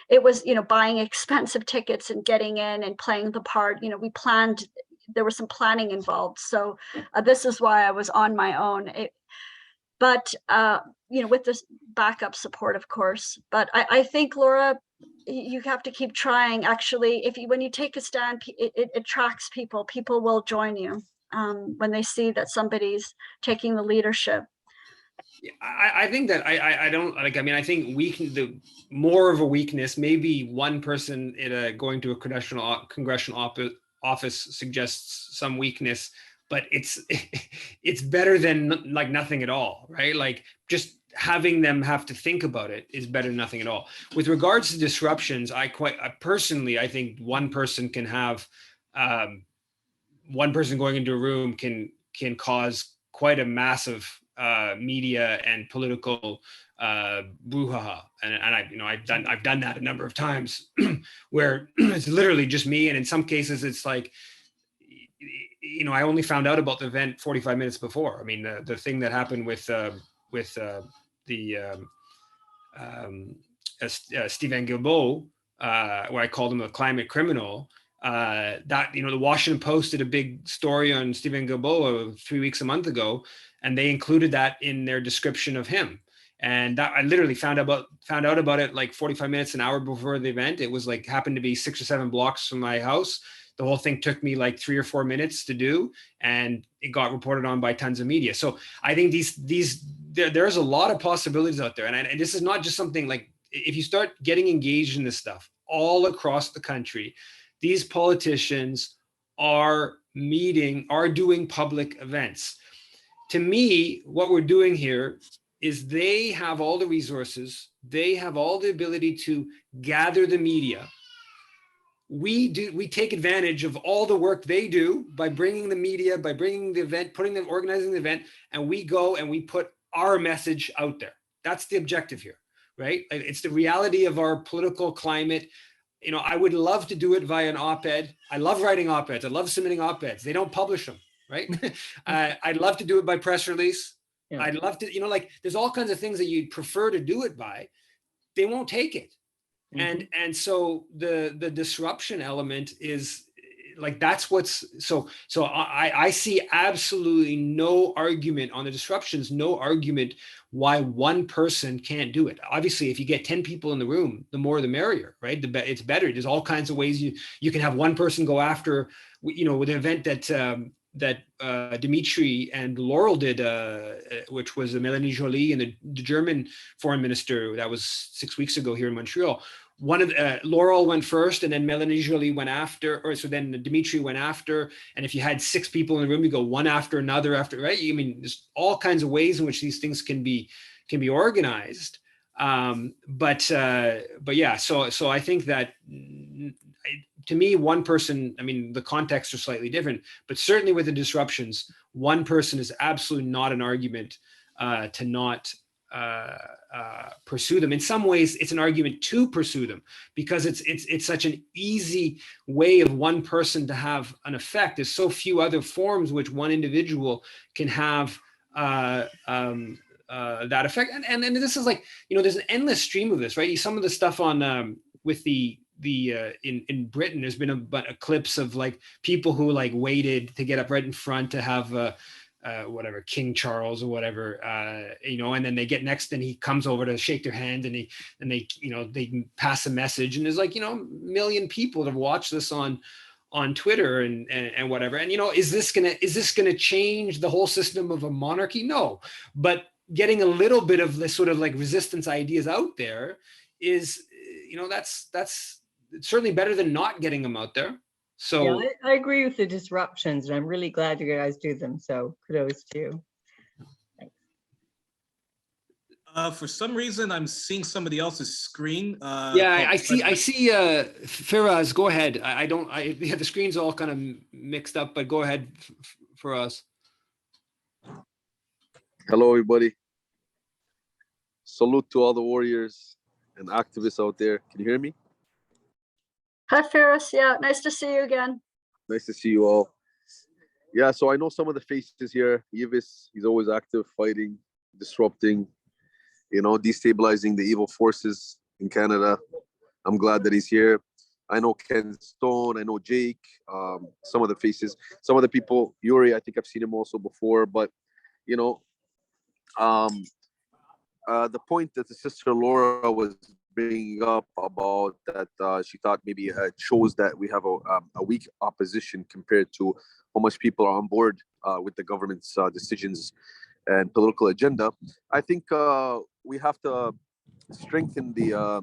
it was, buying expensive tickets and getting in and playing the part. We planned, there was some planning involved. So this is why I was on my own. But with this backup support, of course. But I think, Laura, you have to keep trying. Actually, when you take a stand, it attracts people. People will join you when they see that somebody's taking the leadership. I think that I don't like. I mean, I think the more of a weakness. Maybe one person going to a congressional office suggests some weakness, but it's better than like nothing at all, right? Like just having them have to think about it is better than nothing at all. With regards to disruptions, I think one person can have one person going into a room can cause quite a massive media and political brouhaha, and I've done that a number of times where it's literally just me, and in some cases it's like, I only found out about the event 45 minutes before. I mean, the thing that happened with Stephen Guilbeault, where I called him a climate criminal. That the Washington Post did a big story on Stephen Guilbeault 3 weeks, a month ago, and they included that in their description of him. And that I literally found out about it like 45 minutes, an hour before the event. It was like happened to be 6 or 7 blocks from my house. The whole thing took me like 3 or 4 minutes to do, and it got reported on by tons of media. So I think there's a lot of possibilities out there, and this is not just something like, if you start getting engaged in this stuff all across the country, these politicians are doing public events. To me, what we're doing here is they have all the resources, they have all the ability to gather the media. We take advantage of all the work they do by bringing the media, by bringing the event, organizing the event, and we go and we put our message out there. That's the objective here. right? It's the reality of our political climate. I would love to do it via an op-ed. I love writing op-eds. I love submitting op-eds. They don't publish them, right? I'd love to do it by press release. Yeah. I'd love to, there's all kinds of things that you'd prefer to do it by. They won't take it. And so the disruption element is like, that's what's so I see absolutely no argument on the disruptions, no argument why one person can't do it. Obviously, if you get 10 people in the room, the more the merrier, right? It's better. There's all kinds of ways you can have one person go after, with an event that Dimitri and Laurel did, which was Melanie Joly and the German foreign minister. That was 6 weeks ago here in Montreal. Laurel went first, and then Melanie Joly went after, so then Dimitri went after. And if you had 6 people in the room, you go one after another right? I mean, there's all kinds of ways in which these things can be organized. But yeah, so I think that to me, one person, I mean, the contexts are slightly different, but certainly with the disruptions, one person is absolutely not an argument to not pursue them. In some ways, it's an argument to pursue them, because it's such an easy way of one person to have an effect. There's so few other forms which one individual can have that effect. And this is like, there's an endless stream of this, right? Some of the stuff on with the in Britain, there's been a clips of like people who like waited to get up right in front to have whatever, King Charles or whatever, and then they get next and he comes over to shake their hand and they pass a message, and there's like, a million people that have watched this on Twitter and whatever. And, is this gonna change the whole system of a monarchy? No, but getting a little bit of this sort of like resistance ideas out there is, that's certainly better than not getting them out there. So yeah, I agree with the disruptions, and I'm really glad you guys do them. So kudos to you. Thanks. For some reason, I'm seeing somebody else's screen. Yeah, I see. Firaz, go ahead. The screen's all kind of mixed up, but go ahead for us. Hello, everybody. Salute to all the warriors and activists out there. Can you hear me? Hi, Ferris. Yeah, nice to see you again. Nice to see you all. Yeah, so I know some of the faces here. Yves, he's always active, fighting, disrupting, destabilizing the evil forces in Canada. I'm glad that he's here. I know Ken Stone, I know Jake, some of the faces, some of the people, Yuri, I think I've seen him also before, but, the point that the sister Laura was bringing up about that she thought maybe it shows that we have a weak opposition compared to how much people are on board with the government's decisions and political agenda. I think we have to strengthen the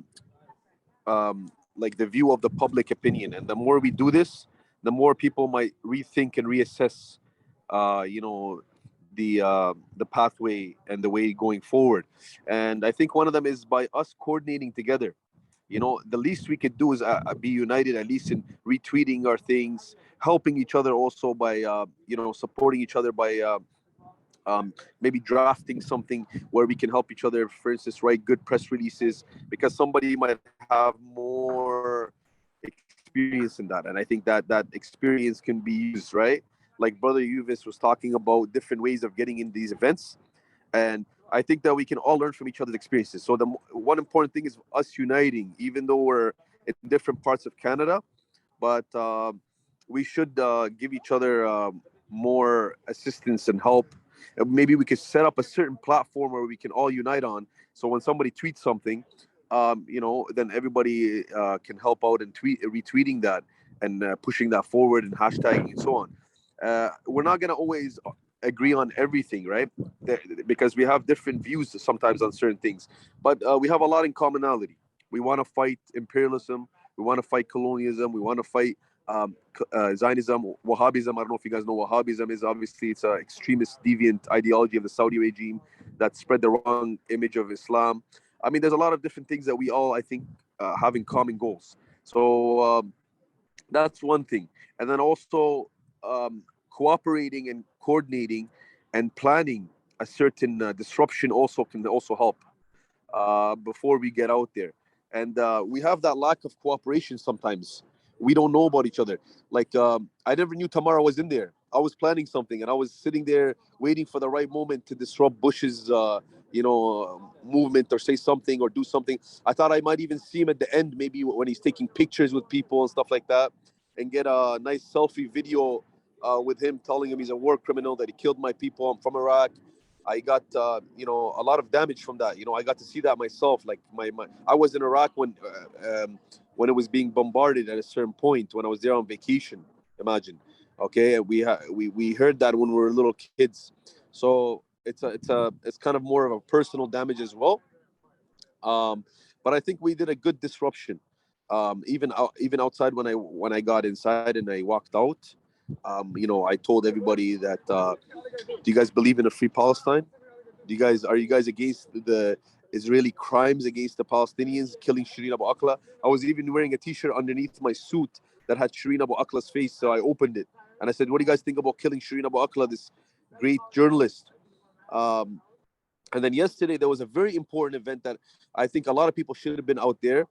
the view of the public opinion, and the more we do this, the more people might rethink and reassess the pathway and the way going forward. And I think one of them is by us coordinating together. The least we could do is be united, at least in retweeting our things, helping each other also by supporting each other by maybe drafting something where we can help each other, for instance, write good press releases, because somebody might have more experience in that, and I think that experience can be used, right? Like Brother Yves was talking about different ways of getting in these events. And I think that we can all learn from each other's experiences. So the one important thing is us uniting, even though we're in different parts of Canada, but we should give each other more assistance and help. Maybe we could set up a certain platform where we can all unite on. So when somebody tweets something, then everybody can help out and retweeting that and pushing that forward and hashtagging and so on. We're not going to always agree on everything, right? Because we have different views sometimes on certain things, but we have a lot in commonality. We want to fight imperialism. We want to fight colonialism. We want to fight Zionism, Wahhabism. I don't know if you guys know what Wahhabism is. Obviously, it's an extremist, deviant ideology of the Saudi regime that spread the wrong image of Islam. I mean, there's a lot of different things that we all, I think, have in common goals. So that's one thing. And then also cooperating and coordinating and planning a certain disruption also can also help. before we get out there. And we have that lack of cooperation sometimes. We don't know about each other. Like, I never knew Tamara was in there. I was planning something and I was sitting there waiting for the right moment to disrupt Bush's, movement or say something or do something. I thought I might even see him at the end, maybe when he's taking pictures with people and stuff like that, and get a nice selfie video with him telling him he's a war criminal, that he killed my people. I'm from Iraq. I got, a lot of damage from that. I got to see that myself. Like I was in Iraq when it was being bombarded at a certain point when I was there on vacation. Imagine, okay, we heard that when we were little kids, so it's kind of more of a personal damage as well. But I think we did a good disruption. Even outside when I got inside and I walked out, I told everybody that, do you guys believe in a free Palestine? Are you guys against the Israeli crimes against the Palestinians, killing Shireen Abu Akleh? I was even wearing a T-shirt underneath my suit that had Shireen Abu Akleh's face, so I opened it and I said, "What do you guys think about killing Shireen Abu Akleh, this great journalist?" And then yesterday there was a very important event that I think a lot of people should have been out there,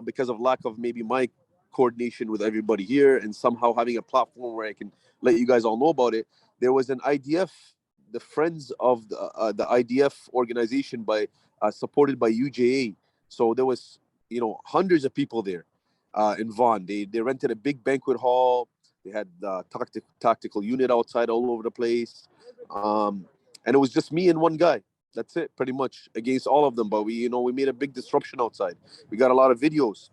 because of lack of maybe my coordination with everybody here and somehow having a platform where I can let you guys all know about it. There was an IDF, the Friends of the IDF organization supported by UJA. So there was, hundreds of people there in Vaughan. They rented a big banquet hall. They had tactical unit outside all over the place. And it was just me and one guy. That's it, pretty much, against all of them. But we made a big disruption outside. We got a lot of videos.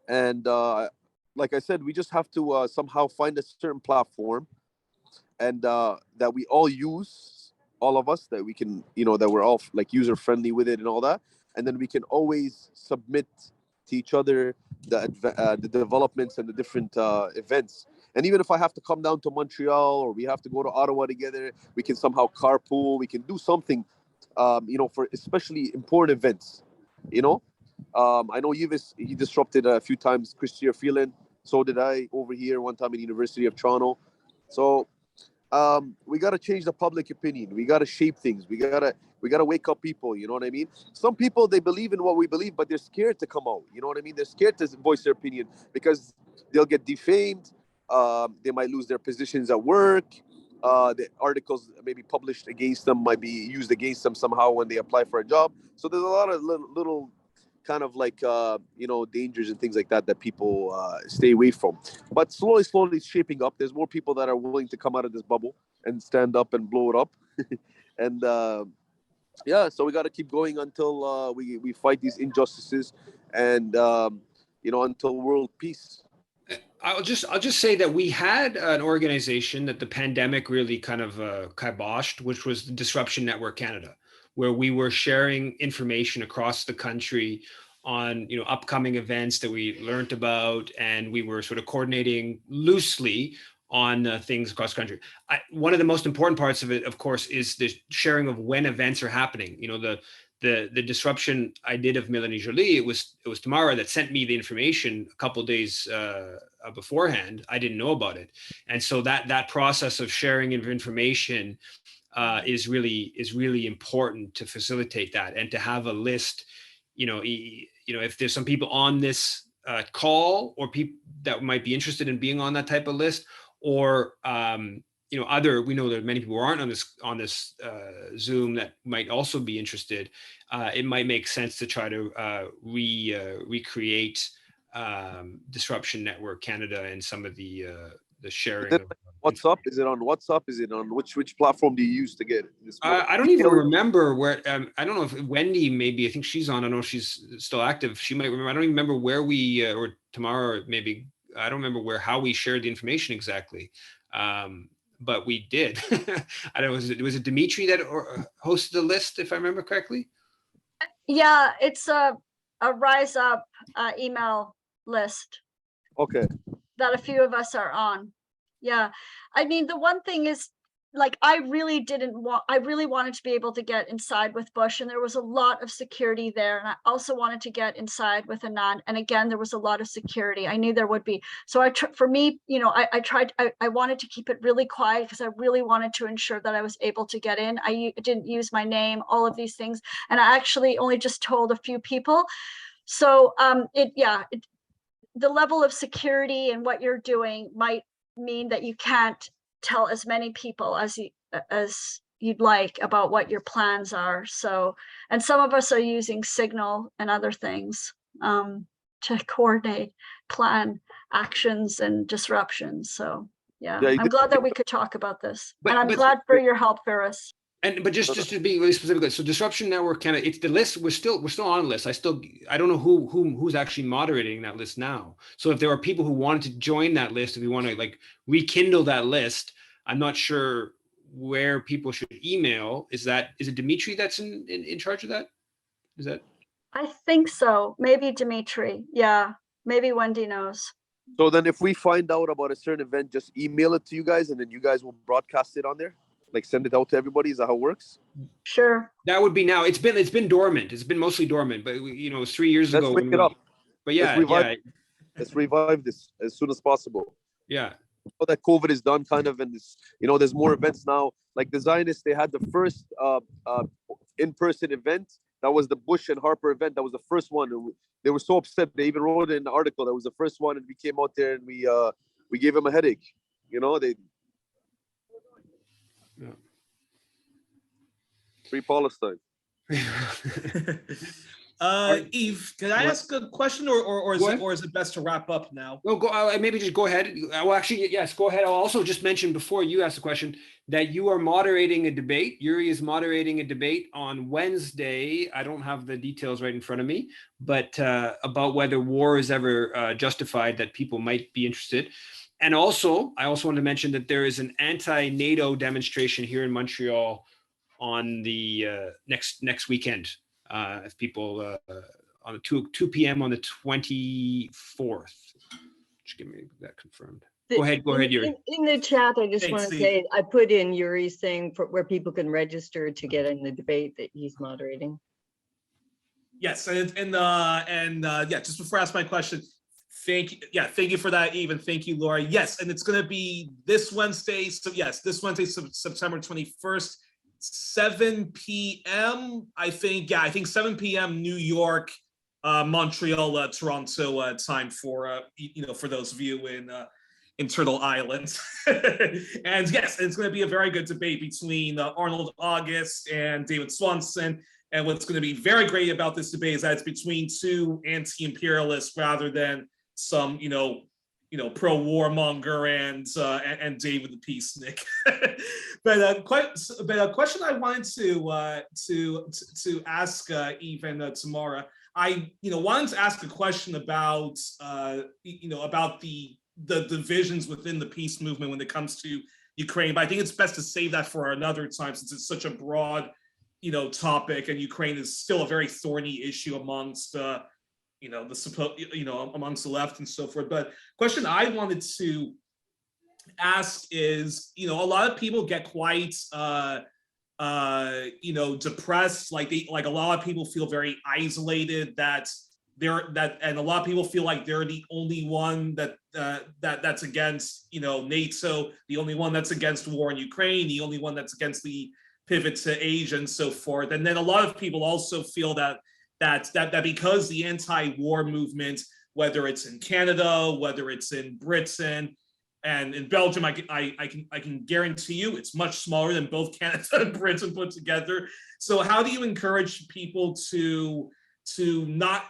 And like I said, we just have to somehow find a certain platform and that we all use, all of us, that we can, that we're all like user friendly with it and all that. And then we can always submit to each other the developments and the different events. And even if I have to come down to Montreal or we have to go to Ottawa together, we can somehow carpool. We can do something, for especially important events. I know he disrupted a few times Christian Phelan. So did I over here one time in University of Toronto. So we got to change the public opinion. We got to shape things. We got to wake up people. You know what I mean? Some people, they believe in what we believe, but they're scared to come out. You know what I mean? They're scared to voice their opinion because they'll get defamed. They might lose their positions at work. The articles maybe published against them might be used against them somehow when they apply for a job. So there's a lot of little kind of like, dangers and things like that people stay away from. But slowly it's shaping up. There's more people that are willing to come out of this bubble and stand up and blow it up. And so we got to keep going until we fight these injustices and, until world peace. I'll just say that we had an organization that the pandemic really kind of kiboshed, which was the Disruption Network Canada, where we were sharing information across the country on upcoming events that we learned about, and we were sort of coordinating loosely on things across the country. One of the most important parts of it, of course, is the sharing of when events are happening. The disruption I did of Melanie Joly, it was Tamara that sent me the information a couple of days beforehand. I didn't know about it, and so that process of sharing of information is really important to facilitate that, and to have a list. If there's some people on this call or people that might be interested in being on that type of list, or we know there are many people who aren't on this Zoom that might also be interested. It might make sense to try to recreate Disruption Network Canada and some of the sharing. WhatsApp? Is it on WhatsApp? Is it on which platform do you use to get this? I don't even remember where. I don't know if Wendy, maybe, I think she's on. I don't know if she's still active. She might remember. I don't even remember where we or Tamara, maybe. I don't remember how we shared the information exactly. But we did. I don't know. Was it Dimitri that hosted the list, if I remember correctly? Yeah, it's a Rise Up email list. Okay. That a few of us are on. Yeah, I mean, the one thing is like, I really wanted to be able to get inside with Bush, and there was a lot of security there. And I also wanted to get inside with Anand. And again, there was a lot of security. I knew there would be. So for me, you know, I wanted to keep it really quiet because I really wanted to ensure that I was able to get in. I didn't use my name, all of these things. And I actually only just told a few people. So the level of security and what you're doing might mean that you can't tell as many people as you'd like about what your plans are. So, and some of us are using Signal and other things to coordinate, plan actions and disruptions. So yeah, I'm glad that we could talk about this. And I'm glad for your help, Ferris. But just to be really specific, so Disruption Network Canada, it's the list. We're still on a list. I don't know who's actually moderating that list now. So if there are people who wanted to join that list, if we want to like rekindle that list, I'm not sure where people should email. Is it Dimitri that's in charge of that? Is that? I think so. Maybe Dimitri. Yeah. Maybe Wendy knows. So then if we find out about a certain event, just email it to you guys and then you guys will broadcast it on there? Like send it out to everybody? Is that how it works? Sure. That would be now. It's been dormant. It's been mostly dormant, but you know, it was 3 years ago. Let's wake it up. But yeah, let's revive this as soon as possible. Yeah. Now that COVID is done, kind of, and it's, you know, there's more events now. Like the Zionists, they had the first in-person event. That was the Bush and Harper event. That was the first one. They were so upset. They even wrote it in the article. That was the first one, and we came out there and we gave them a headache. You know, Yeah. Free Palestine. Eve, can I ask a question, or is it best to wrap up now? No, maybe just go ahead. Well, actually, yes, go ahead. I'll also just mention before you ask the question that you are moderating a debate. Yuri is moderating a debate on Wednesday. I don't have the details right in front of me, but about whether war is ever justified, that people might be interested. And also, I also want to mention that there is an anti-NATO demonstration here in Montreal on the next weekend. If people on 2 p.m. on the 24th. Just give me that confirmed. Go ahead, Yuri. In the chat, I just want to say I put in Yuri's thing for where people can register to get in the debate that he's moderating. Yes, and just before I ask my question. Thank you for that, Eve, and thank you, Laura. Yes, and it's going to be this Wednesday. So yes, this Wednesday, September 21st, 7 p.m. I think 7 p.m. New York, Montreal, Toronto time for for those of you in Turtle Island. And yes, it's going to be a very good debate between Arnold August and David Swanson. And what's going to be very great about this debate is that it's between two anti-imperialists rather than some pro-warmonger and David the Peacenik. But a question I wanted to ask Eve and Tamara. I wanted to ask a question about about the divisions within the peace movement when it comes to Ukraine. But I think it's best to save that for another time since it's such a broad topic, and Ukraine is still a very thorny issue amongst amongst the left and so forth. But question I wanted to ask is, a lot of people get quite depressed, like a lot of people feel very isolated, and a lot of people feel like they're the only one that's against NATO, the only one that's against war in Ukraine, the only one that's against the pivot to Asia and so forth. And then a lot of people also feel that because the anti-war movement, whether it's in Canada, whether it's in Britain and in Belgium, I can guarantee you it's much smaller than both Canada and Britain put together. So how do you encourage people to not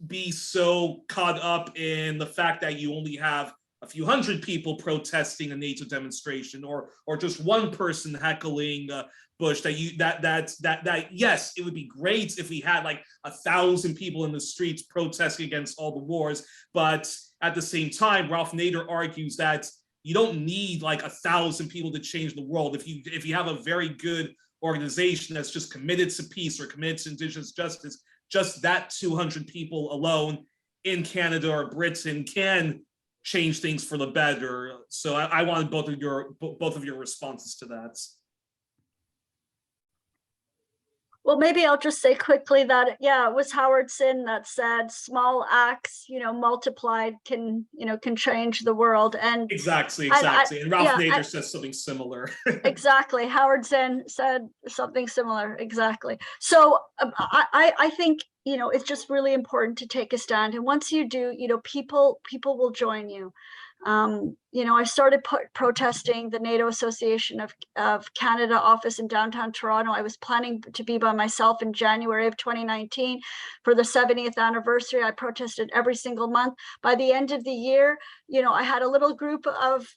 be so caught up in the fact that you only have a few hundred people protesting a NATO demonstration, or just one person heckling Bush? Yes, it would be great if we had like 1,000 people in the streets protesting against all the wars, but at the same time, Ralph Nader argues that you don't need like 1,000 people to change the world. If you have a very good organization that's just committed to peace or committed to Indigenous justice, just that 200 people alone in Canada or Britain can change things for the better. So I wanted both of your responses to that. Well, maybe I'll just say quickly that, yeah, it was Howard Zinn that said small acts, multiplied can change the world. And Exactly. And And Ralph yeah, Nader says something similar. exactly. Howard Zinn said something similar. Exactly. So I think, it's just really important to take a stand. And once you do, people will join you. I started protesting the NATO Association of Canada office in downtown Toronto. I was planning to be by myself in January of 2019 for the 70th anniversary. I protested every single month. By the end of the year, I had a little group of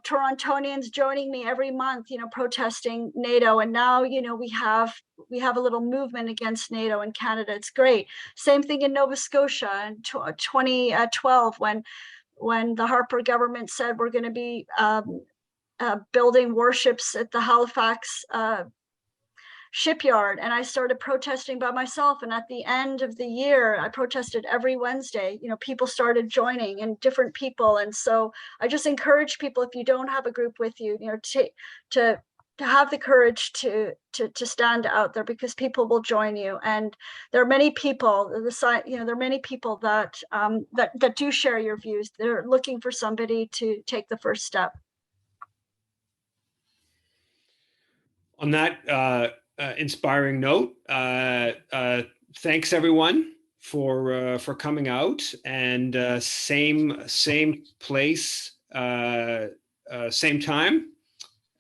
Torontonians joining me every month, protesting NATO. And now, we have a little movement against NATO in Canada. It's great. Same thing in Nova Scotia in 2012 when the Harper government said we're going to be building warships at the Halifax shipyard. And I started protesting by myself. And at the end of the year, I protested every Wednesday. People started joining, and different people. And so I just encourage people, if you don't have a group with you, to have the courage to stand out there, because people will join you. And there are many people, there are many people that that do share your views. They're looking for somebody to take the first step. On that inspiring note, thanks everyone for coming out, and same place, same time.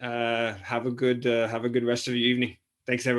Have a good rest of your evening. Thanks, everyone.